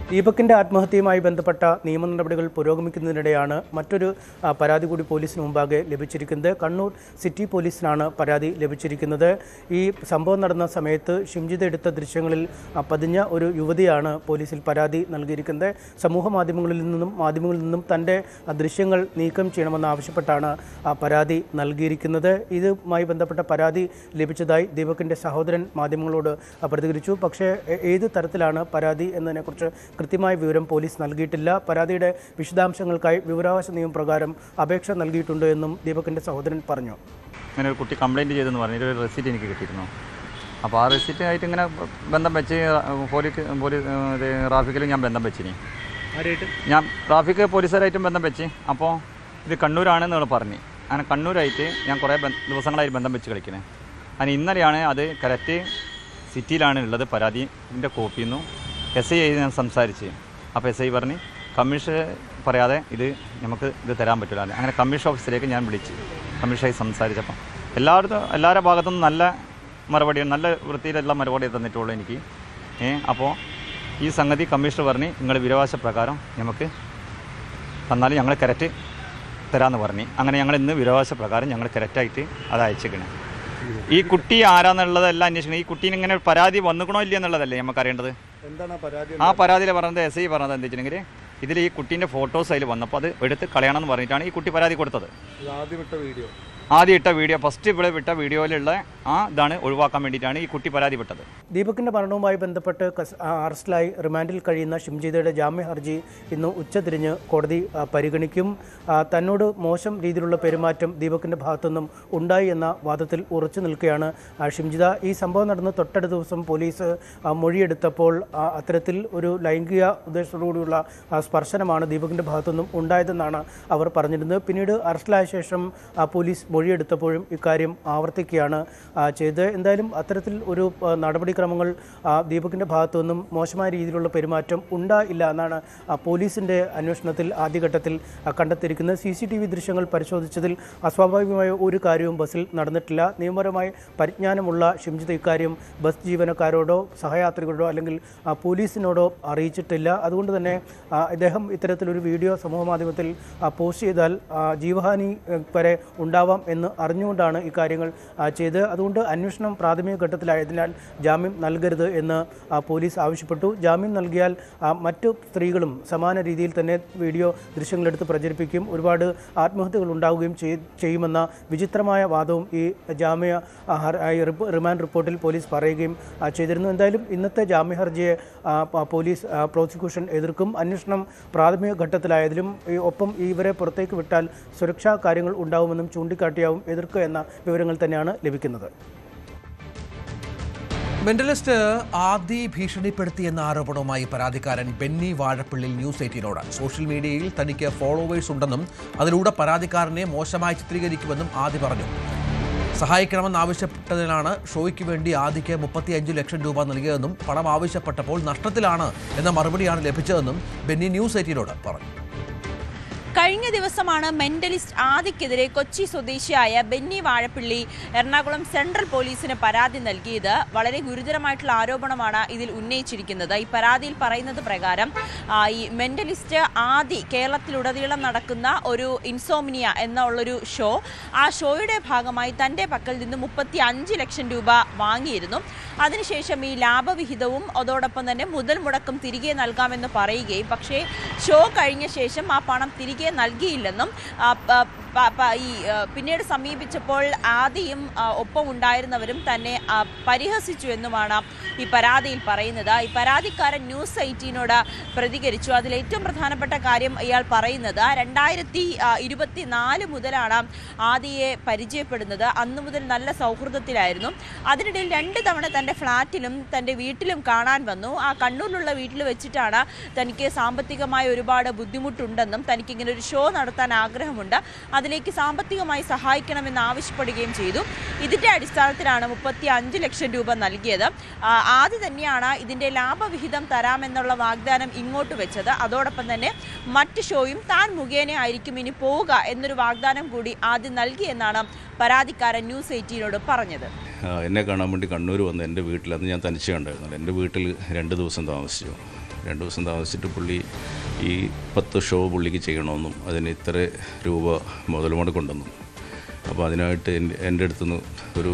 ദീപകിൻ്റെ ആത്മഹത്യയുമായി ബന്ധപ്പെട്ട നിയമ നടപടികൾ പുരോഗമിക്കുന്നതിനിടെയാണ് മറ്റൊരു പരാതി കൂടി പോലീസിന് മുമ്പാകെ ലഭിച്ചിരിക്കുന്നത്. കണ്ണൂർ സിറ്റി പോലീസിനാണ് പരാതി ലഭിച്ചിരിക്കുന്നത്. ഈ സംഭവം നടന്ന സമയത്ത് ഷിംജിത എടുത്ത ദൃശ്യങ്ങളിൽ പതിഞ്ഞ ഒരു യുവതിയാണ് പോലീസിൽ പരാതി നൽകിയിരിക്കുന്നത്. സമൂഹ മാധ്യമങ്ങളിൽ നിന്നും തൻ്റെ ദൃശ്യങ്ങൾ നീക്കം ചെയ്യണമെന്നാവശ്യപ്പെട്ടാണ് പരാതി നൽകിയിരിക്കുന്നത്. ഇതുമായി ബന്ധപ്പെട്ട പരാതി ലഭിച്ചതായി ദീപകിൻ്റെ സഹോദരൻ മാധ്യമങ്ങളോട് പ്രതികരിച്ചു. പക്ഷേ ഏത് തരത്തിലാണ് പരാതി എന്നതിനെക്കുറിച്ച് കൃത്യമായ വിവരം പോലീസ് നൽകിയിട്ടില്ല. പരാതിയുടെ വിശദാംശങ്ങൾക്കായി വിവരാവകാശ നിയമപ്രകാരം അപേക്ഷ നൽകിയിട്ടുണ്ട് എന്നും ദീപകിൻ്റെ സഹോദരൻ പറഞ്ഞു. ഇങ്ങനെ ഒരു കുട്ടി കംപ്ലയിൻറ്റ് ചെയ്തെന്ന് പറഞ്ഞൊരു റെസിറ്റ് എനിക്ക് കിട്ടിയിരുന്നു. അപ്പോൾ ആ റെസിറ്റായിട്ട് ഇങ്ങനെ ബന്ധം വെച്ച് ട്രാഫിക്കിൽ ഞാൻ ബന്ധം വെച്ചിനി. ഞാൻ ട്രാഫിക് പോലീസുകാരായിട്ടും ബന്ധം വെച്ച്. അപ്പോൾ ഇത് കണ്ണൂരാണെന്ന് പറഞ്ഞു. അങ്ങനെ കണ്ണൂരായിട്ട് ഞാൻ കുറേ ദിവസങ്ങളായിട്ട് ബന്ധം വെച്ച് കളിക്കുന്നത്. അങ്ങനെ ഇന്നലെയാണ് അത് കറക്റ്റ് സിറ്റിയിലാണ് ഉള്ളത് പരാതിൻ്റെ കോപ്പിന്നു SI ഞാൻ സംസാരിച്ച്. അപ്പോൾ SI പറഞ്ഞ് കമ്മീഷൻ പറയാതെ നമുക്ക് തരാൻ പറ്റില്ല. അങ്ങനെ കമ്മീഷൻ ഓഫീസിലേക്ക് ഞാൻ വിളിച്ച് കമ്മീഷനായി സംസാരിച്ചപ്പോൾ എല്ലാവരുടെ ഭാഗത്തുനിന്നും നല്ല മറുപടിയാണ്, നല്ല വൃത്തിയിലുള്ള മറുപടി തന്നിട്ടുള്ളൂ എനിക്ക്. അപ്പോൾ ഈ സംഗതി കമ്മീഷണർ പറഞ്ഞ് നിങ്ങൾ വിവരാവകാശ പ്രകാരം നമുക്ക് തന്നാൽ ഞങ്ങൾ കറക്റ്റ് തരാമെന്ന് പറഞ്ഞ്. അങ്ങനെ ഞങ്ങൾ ഇന്ന് വിവരാവകാശ പ്രകാരം ഞങ്ങൾ കറക്റ്റായിട്ട് അത് അയച്ചേക്കണം. ഈ കുട്ടി ആരാന്നുള്ളതെല്ലാം അന്വേഷിക്കണം. ഈ കുട്ടീന് ഇങ്ങനെ പരാതി വന്നുകണോ ഇല്ല എന്നുള്ളതല്ലേ നമുക്ക് അറിയേണ്ടത്. ആ പരാതിയിൽ പറഞ്ഞത് SI പറഞ്ഞത് എന്താ വെച്ചിട്ടുണ്ടെങ്കിൽ ഇതിൽ ഈ കുട്ടീൻ്റെ ഫോട്ടോസ് അതിൽ വന്നപ്പോൾ അത് എടുത്ത് കളയണമെന്ന് പറഞ്ഞിട്ടാണ് ഈ കുട്ടി പരാതി കൊടുത്തത്. ആദ്യം ഇട്ട വീഡിയോ ഫസ്റ്റ് ഇവിടെ വിട്ട വീഡിയോയിലുള്ള ഇതാണ് ഒഴിവാക്കാൻ വേണ്ടിയിട്ടാണ് ഈ കുട്ടി പരാതിപ്പെട്ടത്. ദീപകിൻ്റെ മരണവുമായി ബന്ധപ്പെട്ട് അറസ്റ്റിലായി റിമാൻഡിൽ കഴിയുന്ന ഷിംജിതയുടെ ജാമ്യ ഹർജി ഇന്ന് ഉച്ചതിരിഞ്ഞ് കോടതി പരിഗണിക്കും. തന്നോട് മോശം രീതിയിലുള്ള പെരുമാറ്റം ദീപകിൻ്റെ ഭാഗത്തുനിന്നും ഉണ്ടായി എന്ന വാദത്തിൽ ഉറച്ചു നിൽക്കുകയാണ് ഷിംജിത. ഈ സംഭവം നടന്ന് തൊട്ടടുത്ത ദിവസം പോലീസ് മൊഴിയെടുത്തപ്പോൾ അത്തരത്തിൽ ഒരു ലൈംഗിക ഉദ്ദേശത്തോടുകൂടിയുള്ള സ്പർശനമാണ് ദീപകിൻ്റെ ഭാഗത്തുനിന്നും ഉണ്ടായതെന്നാണ് അവർ പറഞ്ഞിരുന്നത്. പിന്നീട് അറസ്റ്റിലായ ശേഷം പോലീസ് മൊഴിയെടുത്തപ്പോഴും ഇക്കാര്യം ആവർത്തിക്കുകയാണ് ചെയ്തത്. എന്തായാലും അത്തരത്തിൽ ഒരു നടപടിക്രമങ്ങൾ ദീപകിൻ്റെ ഭാഗത്തു നിന്നും മോശമായ രീതിയിലുള്ള പെരുമാറ്റം ഉണ്ടായില്ല എന്നാണ് പോലീസിൻ്റെ അന്വേഷണത്തിൽ ആദ്യഘട്ടത്തിൽ കണ്ടെത്തിയിരിക്കുന്നത്. CCTV ദൃശ്യങ്ങൾ പരിശോധിച്ചതിൽ അസ്വാഭാവികമായ ഒരു കാര്യവും ബസ്സിൽ നടന്നിട്ടില്ല. നിയമപരമായ പരിജ്ഞാനമുള്ള ഷിംജിത ഇക്കാര്യം ബസ് ജീവനക്കാരോടോ സഹയാത്രികരോടോ അല്ലെങ്കിൽ പോലീസിനോടോ അറിയിച്ചിട്ടില്ല. അതുകൊണ്ട് തന്നെ ഇദ്ദേഹം ഇത്തരത്തിലൊരു വീഡിയോ സമൂഹമാധ്യമത്തിൽ പോസ്റ്റ് ചെയ്താൽ ജീവഹാനി വരെ ഉണ്ടാവാം എന്ന് അറിഞ്ഞുകൊണ്ടാണ് ഈ കാര്യങ്ങൾ ചെയ്തത്. അതുകൊണ്ട് അന്വേഷണം പ്രാഥമിക ഘട്ടത്തിലായതിനാൽ ജാമ്യം നൽകരുത് എന്ന് പോലീസ് ആവശ്യപ്പെട്ടു. ജാമ്യം നൽകിയാൽ മറ്റു സ്ത്രീകളും സമാന രീതിയിൽ തന്നെ വീഡിയോ ദൃശ്യങ്ങളെടുത്ത് പ്രചരിപ്പിക്കും, ഒരുപാട് ആത്മഹത്യകൾ ഉണ്ടാവുകയും ചെയ്യുമെന്ന വിചിത്രമായ വാദവും ഈ റിമാൻഡ് റിപ്പോർട്ടിൽ പോലീസ് പറയുകയും ചെയ്തിരുന്നു. എന്തായാലും ഇന്നത്തെ ജാമ്യ ഹർജിയെ പോലീസ് പ്രോസിക്യൂഷൻ എതിർക്കും. അന്വേഷണം പ്രാഥമിക ഘട്ടത്തിലായതിലും ഒപ്പം ഇവരെ പുറത്തേക്ക് വിട്ടാൽ സുരക്ഷാ കാര്യങ്ങൾ ഉണ്ടാവുമെന്നും ചൂണ്ടിക്കാട്ടിയാവും എതിർക്കുക എന്ന വിവരങ്ങൾ തന്നെയാണ് ലഭിക്കുന്നത്. മെന്റലിസ്റ്റ് ആദി ഭീഷണിപ്പെടുത്തിയെന്ന ആരോപണവുമായി പരാതിക്കാരൻ ബെന്നി വാഴപ്പിള്ളി ന്യൂസ് 18നോട് സോഷ്യൽ മീഡിയയിൽ തനിക്ക് ഫോളോവേഴ്സ് ഉണ്ടെന്നും അതിലൂടെ പരാതിക്കാരനെ മോശമായി ചിത്രീകരിക്കുമെന്നും ആദി പറഞ്ഞു. സഹായിക്കണമെന്നാവശ്യപ്പെട്ടതിനാണ് ഷോയ്ക്ക് വേണ്ടി ആദിക്ക് 35 ലക്ഷം രൂപ നൽകിയതെന്നും പണം ആവശ്യപ്പെട്ടപ്പോൾ നഷ്ടത്തിലാണ് എന്ന മറുപടിയാണ് ലഭിച്ചതെന്നും ബെന്നി ന്യൂസ് 18നോട് പറഞ്ഞു. കഴിഞ്ഞ ദിവസമാണ് മെന്റലിസ്റ്റ് ആദിക്കെതിരെ കൊച്ചി സ്വദേശിയായ ബെന്നി വാഴപ്പിള്ളി എറണാകുളം സെൻട്രൽ പോലീസിന് പരാതി നൽകിയത്. വളരെ ഗുരുതരമായിട്ടുള്ള ആരോപണമാണ് ഇതിൽ ഉന്നയിച്ചിരിക്കുന്നത്. ഈ പരാതിയിൽ പറയുന്നത് പ്രകാരം ഈ മെന്റലിസ്റ്റ് ആദി കേരളത്തിലുടനീളം നടക്കുന്ന ഒരു ഇൻസോമിനിയ എന്നുള്ളൊരു ഷോ, ആ ഷോയുടെ ഭാഗമായി തൻ്റെ പക്കൽ നിന്ന് 35 ലക്ഷം രൂപ വാങ്ങിയിരുന്നു. അതിനുശേഷം ഈ ലാഭവിഹിതവും അതോടൊപ്പം തന്നെ മുതൽ മുടക്കും തിരികെ നൽകാമെന്ന് പറയുകയും പക്ഷേ ഷോ കഴിഞ്ഞ ശേഷം ആ പണം തിരികെ നൽകിയില്ലെന്നും പിന്നീട് സമീപിച്ചപ്പോൾ ആദിയും ഒപ്പം ഉണ്ടായിരുന്നവരും തന്നെ പരിഹസിച്ചു എന്നുമാണ് ഈ പരാതിയിൽ പറയുന്നത്. ഈ പരാതിക്കാരൻ ന്യൂസ് 18നോട് പ്രതികരിച്ചു. അതിൽ ഏറ്റവും പ്രധാനപ്പെട്ട കാര്യം ഇയാൾ പറയുന്നത് 2024 മുതലാണ് ആദിയെ പരിചയപ്പെടുന്നത്. അന്നു മുതൽ നല്ല സൗഹൃദത്തിലായിരുന്നു. അതിനിടയിൽ 2 തവണ തൻ്റെ ഫ്ലാറ്റിലും തൻ്റെ വീട്ടിലും കാണാൻ വന്നു. ആ കണ്ണൂരിലുള്ള വീട്ടിൽ വെച്ചിട്ടാണ് തനിക്ക് സാമ്പത്തികമായ ഒരുപാട് ബുദ്ധിമുട്ടുണ്ടെന്നും തനിക്കിങ്ങനെ ഒരു ഷോ നടത്താൻ ആഗ്രഹമുണ്ട്, അതിലേക്ക് സാമ്പത്തികമായി സഹായിക്കണമെന്ന് ആവശ്യപ്പെടുകയും ചെയ്തു. ഇതിൻ്റെ അടിസ്ഥാനത്തിലാണ് 35 ലക്ഷം രൂപ നൽകിയത്. ആദ്യം തന്നെയാണ് ഇതിൻ്റെ ലാഭവിഹിതം തരാമെന്നുള്ള വാഗ്ദാനം ഇങ്ങോട്ട് വെച്ചത്. അതോടൊപ്പം തന്നെ മറ്റ് ഷോയും താൻ മുഖേന ആയിരിക്കും ഇനി പോവുക എന്നൊരു വാഗ്ദാനം കൂടി ആദ്യം നൽകിയെന്നാണ് പരാതിക്കാരൻ ന്യൂസ് 18നോട് പറഞ്ഞത്. എന്നെ കാണാൻ വേണ്ടി കണ്ണൂർ വന്ന് എൻ്റെ വീട്ടിൽ, അന്ന് ഞാൻ തനിച്ചേ ഉണ്ടായിരുന്നില്ല, എൻ്റെ വീട്ടിൽ 2 ദിവസം താമസിച്ചു. 2 ദിവസം താമസിച്ചിട്ട് പുള്ളി ഈ 10 ഷോ പുള്ളിക്ക് ചെയ്യണമെന്നും അതിന് ഇത്ര രൂപ മുതൽ മുടക്കുണ്ടെന്നും, അപ്പോൾ അതിനായിട്ട് എൻ്റെ അടുത്തുനിന്ന് ഒരു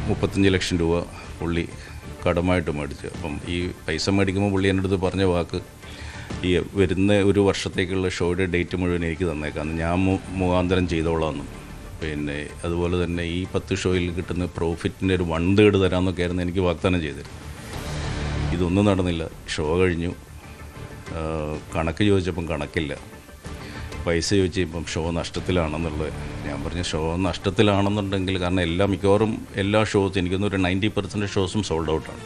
35 ലക്ഷം രൂപ പുള്ളി കടമായിട്ട് മേടിച്ചു. അപ്പം ഈ പൈസ മേടിക്കുമ്പോൾ പുള്ളി എൻ്റെ അടുത്ത് പറഞ്ഞ വാക്ക്, ഈ വരുന്ന ഒരു വർഷത്തേക്കുള്ള ഷോയുടെ ഡേറ്റ് മുഴുവൻ എനിക്ക് തന്നേക്കാമെന്ന്, ഞാൻ മുഖാന്തരം ചെയ്തോളാമെന്നും, പിന്നെ അതുപോലെ തന്നെ ഈ 10 ഷോയിൽ കിട്ടുന്ന പ്രോഫിറ്റിൻ്റെ ഒരു 1/3 തരാമെന്നൊക്കെ ആയിരുന്നു എനിക്ക് വാഗ്ദാനം ചെയ്തത്. ഇതൊന്നും നടന്നില്ല. ഷോ കഴിഞ്ഞു, കണക്ക് ചോദിച്ചപ്പം കണക്കില്ല, പൈസ ചോദിച്ചപ്പം ഷോ നഷ്ടത്തിലാണെന്നുള്ളത്. ഞാൻ പറഞ്ഞു ഷോ നഷ്ടത്തിലാണെന്നുണ്ടെങ്കിൽ, കാരണം മിക്കവാറും എല്ലാ ഷോസും എനിക്കൊന്നൊരു 90% ഷോസും സോൾഡ് ഔട്ടാണ്.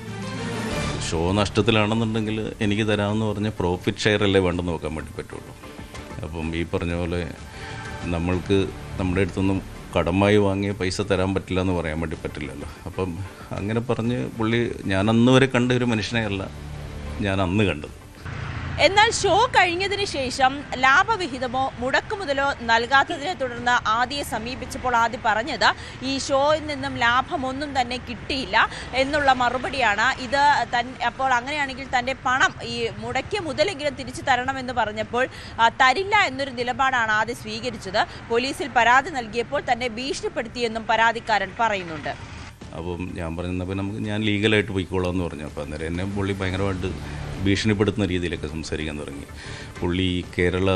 ഷോ നഷ്ടത്തിലാണെന്നുണ്ടെങ്കിൽ എനിക്ക് തരാമെന്ന് പറഞ്ഞ പ്രോഫിറ്റ് ഷെയർ അല്ലേ വേണ്ടെന്ന് നോക്കാൻ വേണ്ടി പറ്റുള്ളൂ. അപ്പം ഈ പറഞ്ഞ പോലെ നമ്മൾക്ക് നമ്മുടെ അടുത്തൊന്നും കടമായി വാങ്ങിയ പൈസ തരാൻ പറ്റില്ല എന്ന് പറയാൻ വേണ്ടി പറ്റില്ലല്ലോ. അപ്പം അങ്ങനെ പറഞ്ഞ് പുള്ളി, ഞാൻ അന്ന് വരെ കണ്ട ഒരു മനുഷ്യനെയല്ല ഞാൻ അന്ന് കണ്ടത്. എന്നാൽ ഷോ കഴിഞ്ഞതിന് ശേഷം ലാഭവിഹിതമോ മുടക്കുമുതലോ നൽകാത്തതിനെ തുടർന്ന് ആദിയെ സമീപിച്ചപ്പോൾ ആദ്യം പറഞ്ഞത് ഈ ഷോയിൽ നിന്നും ലാഭമൊന്നും തന്നെ കിട്ടിയില്ല എന്നുള്ള മറുപടിയാണ്. ഇത് അപ്പോൾ അങ്ങനെയാണെങ്കിൽ തൻ്റെ പണം, ഈ മുടക്കിയ മുതലെങ്കിലും തിരിച്ചു തരണമെന്ന് പറഞ്ഞപ്പോൾ തരില്ല എന്നൊരു നിലപാടാണ് ആദ്യം സ്വീകരിച്ചത്. പോലീസിൽ പരാതി നൽകിയപ്പോൾ തന്നെ ഭീഷണിപ്പെടുത്തിയെന്നും പരാതിക്കാരൻ പറയുന്നുണ്ട്. അപ്പം ഞാൻ പറഞ്ഞപ്പോൾ ഞാൻ ലീഗലായിട്ട് പോയിക്കോളാം എന്ന് പറഞ്ഞു. അപ്പോൾ അന്നേരം എന്നെ പുള്ളി ഭയങ്കരമായിട്ട് ഭീഷണിപ്പെടുത്തുന്ന രീതിയിലൊക്കെ സംസാരിക്കാൻ തുടങ്ങി. പുള്ളി കേരള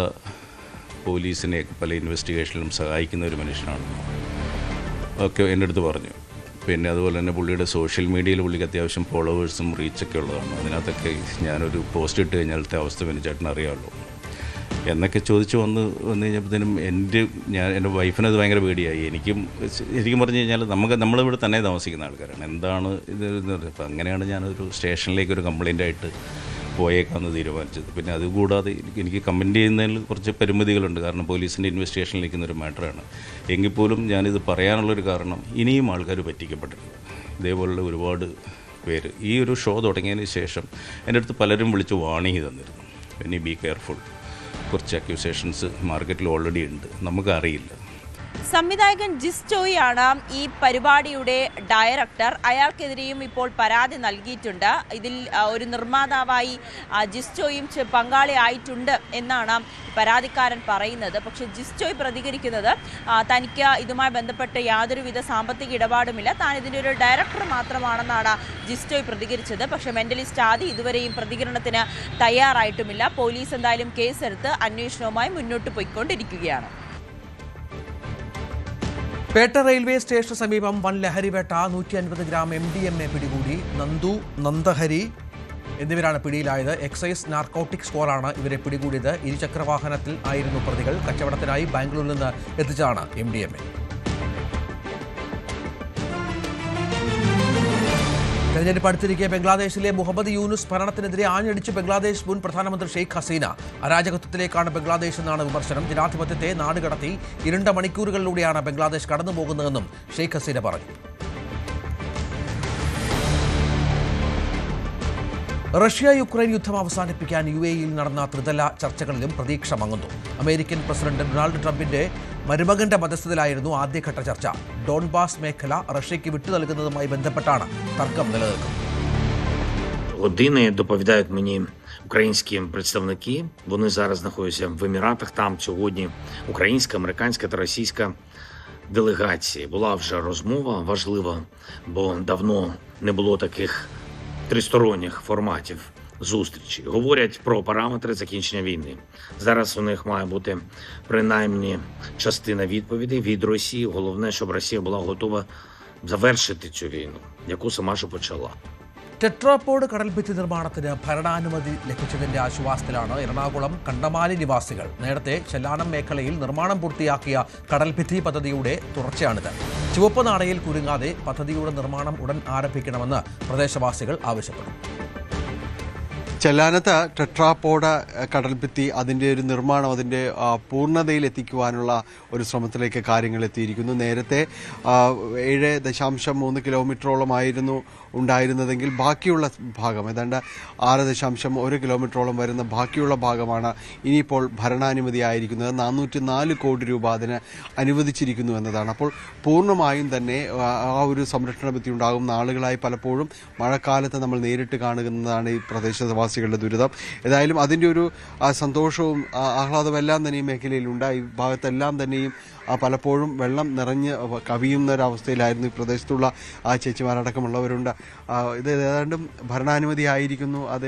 പോലീസിനെ പല ഇൻവെസ്റ്റിഗേഷനിലും സഹായിക്കുന്ന ഒരു മനുഷ്യനാണ് ഒക്കെ എൻ്റെ അടുത്ത് പറഞ്ഞു. പിന്നെ അതുപോലെ തന്നെ പുള്ളിയുടെ സോഷ്യൽ മീഡിയയിൽ പുള്ളിക്ക് അത്യാവശ്യം ഫോളോവേഴ്സും റീച്ചൊക്കെ ഉള്ളതാണ്. അതിനകത്തൊക്കെ ഞാനൊരു പോസ്റ്റ് ഇട്ട് കഴിഞ്ഞാലത്തെ അവസ്ഥ പിന്നെ ചേട്ടൻ അറിയാമല്ലോ എന്നൊക്കെ ചോദിച്ചു വന്ന് കഴിഞ്ഞപ്പോഴത്തേനും എൻ്റെ വൈഫിനത് ഭയങ്കര പേടിയായി. ശരിക്കും പറഞ്ഞു കഴിഞ്ഞാൽ നമ്മളിവിടെ തന്നെ താമസിക്കുന്ന ആൾക്കാരാണ്, എന്താണ് ഇത്. അപ്പം അങ്ങനെയാണ് ഞാനൊരു സ്റ്റേഷനിലേക്ക് ഒരു കംപ്ലയിൻ്റായിട്ട് പോയേക്കാമെന്ന് തീരുമാനിച്ചത്. പിന്നെ അതുകൂടാതെ എനിക്ക് കമൻറ്റ് ചെയ്യുന്നതിൽ കുറച്ച് പരിമിതികളുണ്ട്, കാരണം പോലീസിൻ്റെ ഇൻവെസ്റ്റിഗേഷനിലിരിക്കുന്ന ഒരു മാറ്ററാണ്. എങ്കിൽ പോലും ഞാനിത് പറയാനുള്ളൊരു കാരണം, ഇനിയും ആൾക്കാർ പറ്റിക്കപ്പെട്ടിട്ടുണ്ട്. ഇതേപോലുള്ള ഒരുപാട് പേര് ഈ ഒരു ഷോ തുടങ്ങിയതിന് ശേഷം എൻ്റെ അടുത്ത് പലരും വിളിച്ച് വാണിംഗ് തന്നിരുന്നു, പിന്നെ ബി കെയർഫുൾ, കുറച്ച് അക്യൂസേഷൻസ് മാർക്കറ്റിൽ ഓൾറെഡി ഉണ്ട്, നമുക്കറിയില്ല. സംവിധായകൻ ജിസ്റ്റോയാണ് ഈ പരിപാടിയുടെ ഡയറക്ടർ. അയാൾക്കെതിരെയും ഇപ്പോൾ പരാതി നൽകിയിട്ടുണ്ട്. ഇതിൽ ഒരു നിർമ്മാതാവായി ജിസ്റ്റോയും പങ്കാളിയായിട്ടുണ്ട് എന്നാണ് പരാതിക്കാരൻ പറയുന്നത്. പക്ഷേ ജിസ്റ്റോയ് പ്രതികരിക്കുന്നത് തനിക്ക് ഇതുമായി ബന്ധപ്പെട്ട് യാതൊരുവിധ സാമ്പത്തിക ഇടപാടുമില്ല, താൻ ഇതിൻ്റെ ഒരു ഡയറക്ടർ മാത്രമാണെന്നാണ് ജിസ്റ്റോയ് പ്രതികരിച്ചത്. പക്ഷേ മെന്റലിസ്റ്റ് ആദി ഇതുവരെയും പ്രതികരണത്തിന് തയ്യാറായിട്ടുമില്ല. പോലീസ് എന്തായാലും കേസെടുത്ത് അന്വേഷണവുമായി മുന്നോട്ട് പോയിക്കൊണ്ടിരിക്കുകയാണ്. പേട്ട റെയിൽവേ സ്റ്റേഷന് സമീപം വൻ ലഹരിവേട്ട. 150 ഗ്രാം MDMA പിടികൂടി. നന്ദു, നന്ദഹരി എന്നിവരാണ് പിടിയിലായത്. എക്സൈസ് നാർക്കോട്ടിക് സ്ക്വാഡാണ് ഇവരെ പിടികൂടിയത്. ഇരുചക്രവാഹനത്തിൽ ആയിരുന്നു പ്രതികൾ. കച്ചവടത്തിനായി ബാംഗ്ലൂരിൽ നിന്ന് എത്തിച്ചതാണ് MDMA. തെരഞ്ഞെടുപ്പ് അടുത്തിരിക്കെ ബംഗ്ലാദേശിലെ മുഹമ്മദ് യൂനുസ് ഭരണത്തിനെതിരെ ആഞ്ഞടിച്ച് ബംഗ്ലാദേശ് മുൻ പ്രധാനമന്ത്രി ഷെയ്ഖ് ഹസീന. അരാജകത്വത്തിലേക്കാണ് ബംഗ്ലാദേശ് എന്നാണ് വിമർശനം. ജനാധിപത്യത്തെ നാടുകടത്തി ഇരുണ്ട മണിക്കൂറുകളിലൂടെയാണ് ബംഗ്ലാദേശ് കടന്നുപോകുന്നതെന്നും ഷെയ്ഖ് ഹസീന പറഞ്ഞു. റഷ്യ യുക്രൈൻ യുദ്ധം അവസാനിപ്പിക്കാൻ UAEയിൽ നടന്ന ത്രിതല ചർച്ചകളിലും പ്രതീക്ഷ മങ്ങുന്നു. അമേരിക്കൻ പ്രസിഡന്റ് ഡൊണാൾഡ് ട്രംപിന്റെ മരുമകന്റെ മധ്യസ്ഥതയിലായിരുന്നു ആദ്യഘട്ട ചർച്ച. ഡോൺബാസ് മേഖല റഷ്യയ്ക്ക് വിട്ടു നൽകുന്നതുമായി ബന്ധപ്പെട്ടാണ് തർക്കം നിലനിൽക്കുന്നത്. Години доповідають мені українські представники. Вони зараз знаходяться в Еміратах. Там сьогодні українська, американська та російська делегації. Була вже розмова важлива, бо давно не було таких тристоронніх форматів зустрічі. Говорять про параметри закінчення війни. Зараз у них має бути принаймні частина відповідей від Росії. Головне, щоб Росія була готова завершити цю війну, яку сама ж почала. ടെട്രാപോഡ് കടൽഭിത്തി നിർമ്മാണത്തിന് ഭരണാനുമതി ലഭിച്ചതിന്റെ ആശ്വാസത്തിലാണ് എറണാകുളം കണ്ടമാലി നിവാസികൾ. നേരത്തെ ചെല്ലാനം മേഖലയിൽ നിർമ്മാണം പൂർത്തിയാക്കിയ കടൽഭിത്തി പദ്ധതിയുടെ തുടർച്ചയാണിത്. ചുവപ്പ് നാടയിൽ കുരുങ്ങാതെ പദ്ധതിയുടെ നിർമ്മാണം ഉടൻ ആരംഭിക്കണമെന്ന് പ്രദേശവാസികൾ ആവശ്യപ്പെട്ടു. ചെല്ലാനത്ത് ടെട്രാപോഡ് കടൽഭിത്തി അതിൻ്റെ ഒരു നിർമ്മാണം അതിൻ്റെ പൂർണ്ണതയിലെത്തിക്കുവാനുള്ള ഒരു ശ്രമത്തിലേക്ക് കാര്യങ്ങൾ എത്തിയിരിക്കുന്നു. നേരത്തെ 7.3 കിലോമീറ്ററോളമായിരുന്നു ഉണ്ടായിരുന്നതെങ്കിൽ ബാക്കിയുള്ള ഭാഗം ഏതാണ്ട് 6.1 കിലോമീറ്ററോളം വരുന്ന ബാക്കിയുള്ള ഭാഗമാണ് ഇനിയിപ്പോൾ ഭരണാനുമതി ആയിരിക്കുന്നത്. 404 കോടി രൂപ അതിന് അനുവദിച്ചിരിക്കുന്നു എന്നതാണ്. അപ്പോൾ പൂർണ്ണമായും തന്നെ ആ ഒരു സംരക്ഷണ ഭിത്തി ഉണ്ടാകും. നാളുകളായി പലപ്പോഴും മഴക്കാലത്ത് നമ്മൾ നേരിട്ട് കാണുന്നതാണ് ഈ പ്രദേശവാസികളുടെ ദുരിതം. ഏതായാലും അതിൻ്റെ ഒരു സന്തോഷവും ആഹ്ലാദവും എല്ലാം തന്നെ ഈ മേഖലയിലുണ്ട്. ഈ ഭാഗത്തെല്ലാം തന്നെയും പലപ്പോഴും വെള്ളം നിറഞ്ഞ് കവിയുന്ന ഒരവസ്ഥയിലായിരുന്നു ഈ പ്രദേശത്തുള്ള ചേച്ചിമാരടക്കമുള്ളവരുണ്ട്. ഇത് ഏതാണ്ടും ഭരണാനുമതി ആയിരിക്കുന്നു. അത്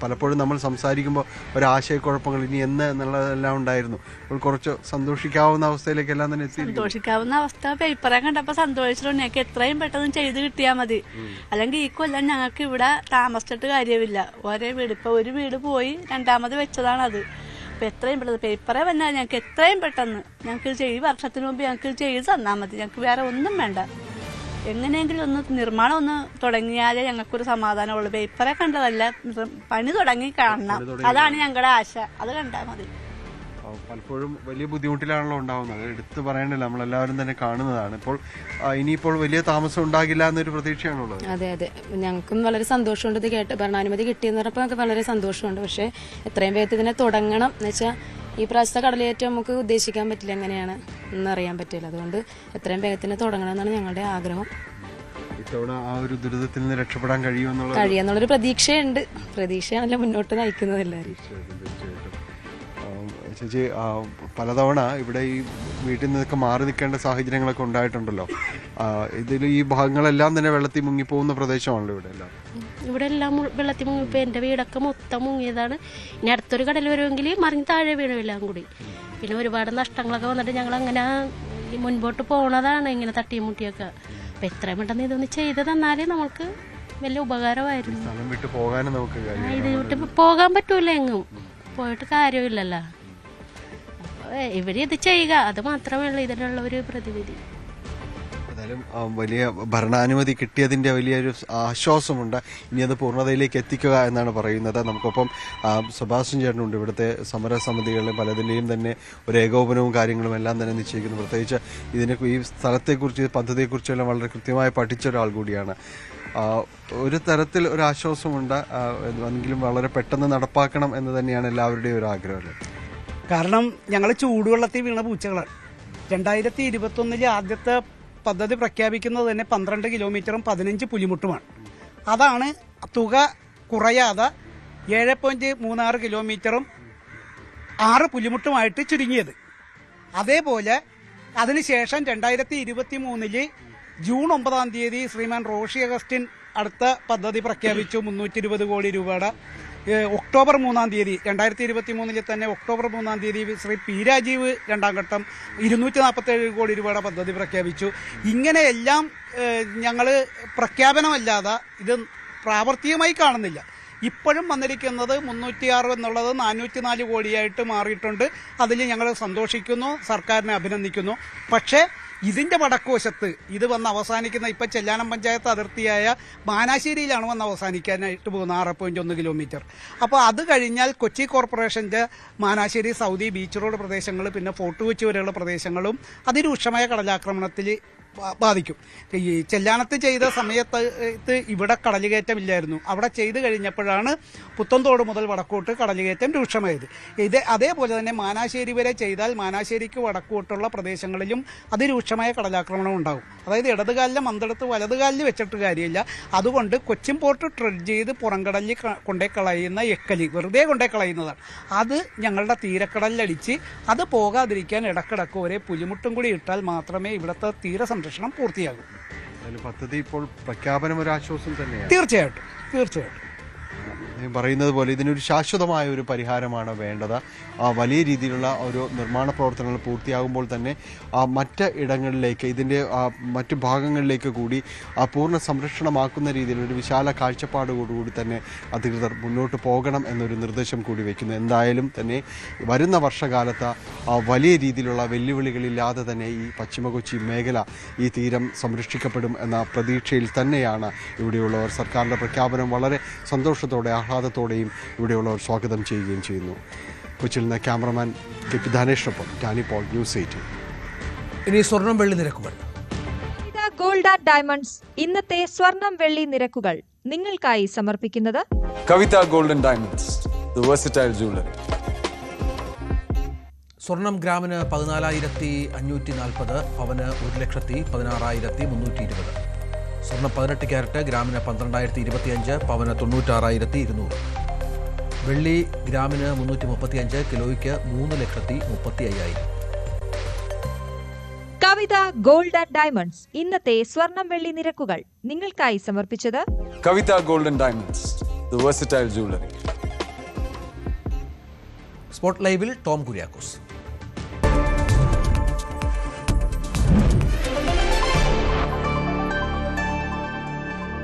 പലപ്പോഴും നമ്മൾ സംസാരിക്കുമ്പോൾ ഒരാശയക്കുഴപ്പങ്ങൾ ഇനി എന്ന് എന്നുള്ളതെല്ലാം ഉണ്ടായിരുന്നു. അപ്പോൾ കുറച്ച് സന്തോഷിക്കാവുന്ന അവസ്ഥയിലേക്കെല്ലാം തന്നെ എത്തി. സന്തോഷിക്കാവുന്ന അവസ്ഥ പേപ്പറെ കണ്ടപ്പോൾ സന്തോഷിച്ചിട്ടുണ്ട്. ഞങ്ങൾക്ക് എത്രയും പെട്ടെന്ന് ചെയ്ത് കിട്ടിയാൽ മതി. അല്ലെങ്കിൽ ഈ കൊല്ലം ഞങ്ങൾക്ക് ഇവിടെ താമസിച്ചിട്ട് കാര്യമില്ല. ഒരേ വീട് ഇപ്പോൾ ഒരു വീട് പോയി രണ്ടാമത് വെച്ചതാണത്. അപ്പോൾ എത്രയും പെട്ടെന്ന് പേപ്പറെ വന്നാൽ ഞങ്ങൾക്ക് എത്രയും പെട്ടെന്ന് ഞങ്ങൾക്ക് ഈ വർഷത്തിന് മുമ്പ് ഞങ്ങൾക്ക് ചെയ്ത് തന്നാൽ മതി. ഞങ്ങൾക്ക് വേറെ ഒന്നും വേണ്ട. എങ്ങനെയെങ്കിലും ഒന്ന് നിർമ്മാണം ഒന്ന് തുടങ്ങിയാലേ ഞങ്ങൾക്കൊരു സമാധാനമുള്ളൂ. പേപ്പറെ കണ്ടതല്ല, പണി തുടങ്ങി കാണണം. അതാണ് ഞങ്ങളുടെ ആശ. അത് കണ്ടാൽ മതി. പലപ്പോഴും വലിയ ബുദ്ധിമുട്ടിലാണല്ലോ ഉണ്ടാവുന്നത്. എടുത്തു പറയണ്ടല്ലോ, നമ്മളെല്ലാവരും തന്നെ കാണുന്നതാണ്. ഇപ്പോൾ ഇനിയിപ്പോൾ വലിയ താമസം ഉണ്ടാകില്ല എന്നൊരു പ്രതീക്ഷയാണുള്ളത്. അതെ അതെ, ഞങ്ങൾക്കും വളരെ സന്തോഷമുണ്ട്. ഇത് കേട്ട് ഭരണാനുമതി കിട്ടിയെന്ന് പറഞ്ഞപ്പോൾ ഞങ്ങൾക്ക് വളരെ സന്തോഷമുണ്ട്. പക്ഷേ എത്രയും വേഗത്തിൽ ഇതിനെ തുടങ്ങണം എന്ന് വെച്ചാൽ ഈ പ്രാവശ്യത്തെ കടലേറ്റം നമുക്ക് ഉദ്ദേശിക്കാൻ പറ്റില്ല, എങ്ങനെയാണ് എന്നറിയാൻ പറ്റില്ല. അതുകൊണ്ട് എത്രയും വേഗത്തിന് തുടങ്ങണം എന്നാണ് ഞങ്ങളുടെ ആഗ്രഹം. ഇത്തവണ ആ ഒരു ദുരിതത്തിൽ നിന്ന് രക്ഷപ്പെടാൻ കഴിയുമെന്നുള്ളൊരു പ്രതീക്ഷയുണ്ട്. പ്രതീക്ഷയാണല്ലോ മുന്നോട്ട് നയിക്കുന്നത് എല്ലാവരും. ചേച്ചി, പലതവണ ഇവിടെ ഈ വീട്ടിൽ നിന്നൊക്കെ മാറി നിൽക്കേണ്ട സാഹചര്യങ്ങളൊക്കെ ഉണ്ടായിട്ടുണ്ടല്ലോ. ഇതിൽ ഈ ഭാഗങ്ങളെല്ലാം തന്നെ വെള്ളത്തിൽ മുങ്ങിപ്പോകുന്ന പ്രദേശമാണല്ലോ ഇവിടെ എല്ലാം. ഇവിടെ എല്ലാം വെള്ളത്തിൽ മുങ്ങിപ്പോൾ എൻ്റെ വീടൊക്കെ മൊത്തം മുങ്ങിയതാണ്. ഇനി അടുത്തൊരു കടൽ വരുമെങ്കിൽ മറിഞ്ഞ് താഴെ വീണു എല്ലാം കൂടി. പിന്നെ ഒരുപാട് നഷ്ടങ്ങളൊക്കെ വന്നിട്ട് ഞങ്ങൾ അങ്ങനെ മുൻപോട്ട് പോണതാണ് ഇങ്ങനെ തട്ടിയും മുട്ടിയൊക്കെ. അപ്പം എത്രയും പെട്ടെന്ന് ഇതൊന്ന് ചെയ്ത് തന്നാലേ നമുക്ക് വലിയ ഉപകാരമായിരുന്നു. ഇത് വിട്ട് പോകാൻ പറ്റൂല, എങ്ങും പോയിട്ട് കാര്യമില്ലല്ലോ. ഇവരിത് ചെയ്യുക, അത് മാത്രമേ ഉള്ളൂ ഇതിനുള്ള ഒരു പ്രതിവിധി. ഏതായാലും വലിയ ഭരണാനുമതി കിട്ടിയതിൻ്റെ വലിയൊരു ആശ്വാസമുണ്ട്. ഇനി അത് പൂർണ്ണതയിലേക്ക് എത്തിക്കുക എന്നാണ് പറയുന്നത്. നമുക്കൊപ്പം സുഭാഷൻ ചേട്ടനുണ്ട്. ഇവിടുത്തെ സമരസമിതികളിലും പലതിൻ്റെയും തന്നെ ഒരു ഏകോപനവും കാര്യങ്ങളും എല്ലാം തന്നെ നിശ്ചയിക്കുന്നു. പ്രത്യേകിച്ച് ഈ സ്ഥലത്തെക്കുറിച്ച് പദ്ധതിയെക്കുറിച്ചെല്ലാം വളരെ കൃത്യമായി പഠിച്ച ഒരാൾ കൂടിയാണ്. ഒരു തരത്തിൽ ഒരു ആശ്വാസമുണ്ട്. എങ്കിലും വളരെ പെട്ടെന്ന് നടപ്പാക്കണം എന്ന് തന്നെയാണ് എല്ലാവരുടെയും ഒരു ആഗ്രഹം. കാരണം ഞങ്ങൾ ചൂടുവെള്ളത്തിൽ വീണ പൂച്ചകളാണ്. 2021 ആദ്യത്തെ പദ്ധതി പ്രഖ്യാപിക്കുന്നത് തന്നെ 12 കിലോമീറ്ററും 15 പുലിമുട്ടുമാണ്. അതാണ് തുക കുറയാതെ 7.36 കിലോമീറ്ററും 6 പുലിമുട്ടുമായിട്ട് ചുരുങ്ങിയത്. അതേപോലെ അതിനുശേഷം 2023 ജൂൺ 9 ശ്രീമാൻ റോഷി അഗസ്റ്റിൻ അടുത്ത പദ്ധതി പ്രഖ്യാപിച്ചു 320 കോടി രൂപയുടെ. ഒക്ടോബർ 3 2023 തന്നെ ഒക്ടോബർ 3 ശ്രീ പി രാജീവ് രണ്ടാം ഘട്ടം 247 കോടി രൂപയുടെ പദ്ധതി പ്രഖ്യാപിച്ചു. ഇങ്ങനെയെല്ലാം ഞങ്ങൾ പ്രഖ്യാപനമല്ലാതെ ഇത് പ്രാവർത്തികമായി കാണുന്നില്ല. ഇപ്പോഴും വന്നിരിക്കുന്നത് 306 എന്നുള്ളത് 404 കോടിയായിട്ട് മാറിയിട്ടുണ്ട്. അതിൽ ഞങ്ങൾ സന്തോഷിക്കുന്നു, സർക്കാരിനെ അഭിനന്ദിക്കുന്നു. പക്ഷേ ഇതിൻ്റെ വടക്കുവശത്ത് ഇത് വന്ന് അവസാനിക്കുന്ന ഇപ്പം ചെല്ലാനം പഞ്ചായത്ത് അതിർത്തിയായ ബാനാശ്ശേരിയിലാണ് വന്ന് അവസാനിക്കാനായിട്ട് പോകുന്നത് 6.1 കിലോമീറ്റർ. അപ്പോൾ അത് കഴിഞ്ഞാൽ കൊച്ചി കോർപ്പറേഷൻ്റെ മാനാശ്ശേരി സൗദി ബീച്ച് റോഡ് പ്രദേശങ്ങൾ പിന്നെ ഫോർട്ട് കൊച്ചി വരെയുള്ള പ്രദേശങ്ങളും അതിരൂക്ഷമായ കടലാക്രമണത്തിൽ ബാധിക്കും. ഈ ചെല്ലാനത്ത് ചെയ്ത സമയത്ത് ഇവിടെ കടലുകയറ്റമില്ലായിരുന്നു. അവിടെ ചെയ്ത് കഴിഞ്ഞപ്പോഴാണ് പുത്തൻതോട് മുതൽ വടക്കോട്ട് കടലുകയറ്റം രൂക്ഷമായത്. അതേപോലെ തന്നെ മാനാശ്ശേരി വരെ ചെയ്താൽ മാനാശ്ശേരിക്ക് വടക്കോട്ടുള്ള പ്രദേശങ്ങളിലും അതിരൂക്ഷമായ കടലാക്രമണം ഉണ്ടാകും. അതായത് ഇടതുകാലിലെ മന്തെടുത്ത് വലതുകാലിൽ വെച്ചിട്ട് കാര്യമില്ല. അതുകൊണ്ട് കൊച്ചിൻ പോർട്ട് ട്രെഡ് ചെയ്ത് പുറംകടലിൽ കൊണ്ടേ കളയുന്ന എക്കലി വെറുതെ കൊണ്ടേ കളയുന്നതാണ്. അത് ഞങ്ങളുടെ തീരക്കടലിലടിച്ച് അത് പോകാതിരിക്കാൻ ഇടക്കിടക്ക് ഒരേ പുലിമുട്ടും കൂടി ഇട്ടാൽ മാത്രമേ ഇവിടുത്തെ തീരസംരക്ഷണം പൂർത്തിയാകും. പദ്ധതി ഇപ്പോൾ പ്രഖ്യാപനം ഒരു ആശ്വാസം തന്നെയാണ്. തീർച്ചയായിട്ടും പറയുന്നത് പോലെ ഇതിനൊരു ശാശ്വതമായ ഒരു പരിഹാരമാണ് വേണ്ടത്. വലിയ രീതിയിലുള്ള ഒരു നിർമ്മാണ പ്രവർത്തനങ്ങൾ പൂർത്തിയാകുമ്പോൾ തന്നെ മറ്റ് ഇടങ്ങളിലേക്ക് ഇതിൻ്റെ മറ്റു ഭാഗങ്ങളിലേക്ക് കൂടി പൂർണ്ണ സംരക്ഷണമാക്കുന്ന രീതിയിലൊരു വിശാല കാഴ്ചപ്പാടോടുകൂടി തന്നെ അധികൃതർ മുന്നോട്ട് പോകണം എന്നൊരു നിർദ്ദേശം കൂടി വയ്ക്കുന്നു. എന്തായാലും തന്നെ വരുന്ന വർഷകാലത്ത് വലിയ രീതിയിലുള്ള വെല്ലുവിളികളില്ലാതെ തന്നെ ഈ പശ്ചിമ കൊച്ചി മേഖല ഈ തീരം സംരക്ഷിക്കപ്പെടും എന്ന പ്രതീക്ഷയിൽ തന്നെയാണ് ഇവിടെയുള്ളവർ. സർക്കാരിൻ്റെ പ്രഖ്യാപനം വളരെ സന്തോഷത്തോടെ ആഹ്ലാദത്തോടെയും ഇവിടെയുള്ളവർ സ്വാഗതം ചെയ്യുകയും ചെയ്യുന്നു. കൊച്ചിയിൽ നിന്ന് ക്യാമറമാൻ കെ പി ധനേഷിനൊപ്പം ടാനി പോൾ, ന്യൂസ് 18. ഇനി സ്വർണം വെള്ളി നിരക്കുകൾ. ഗോൾഡ് ആൻഡ് ഡയമണ്ട്സ് ഇന്നത്തെ സ്വർണം വെള്ളി നിരക്കുകൾ നിങ്ങൾക്കായി സമർപ്പിക്കുന്നത് Kavitha gold and diamonds, the versatile jewellery. സ്വർണം ഗ്രാമിന് 14,540, പവന് 1,16,320. സ്വർണം 18 ക്യാരറ്റ് ഗ്രാമിന് 12,025, പവന് 96,200. വെള്ളി ഗ്രാമിന് 335, കിലോയ്ക്ക് 3,35,000. കവിത ഗോൾഡ് ആൻഡ് ഡയമണ്ട്സ് ഇന്നത്തെ സ്വർണം വെള്ളി നിരക്കുകൾ നിങ്ങൾക്കായി സമർപ്പിച്ചത് Kavitha gold and diamonds, the versatile jewellery. Spot ലൈവിൽ ടോം കുര്യാക്കോസ്.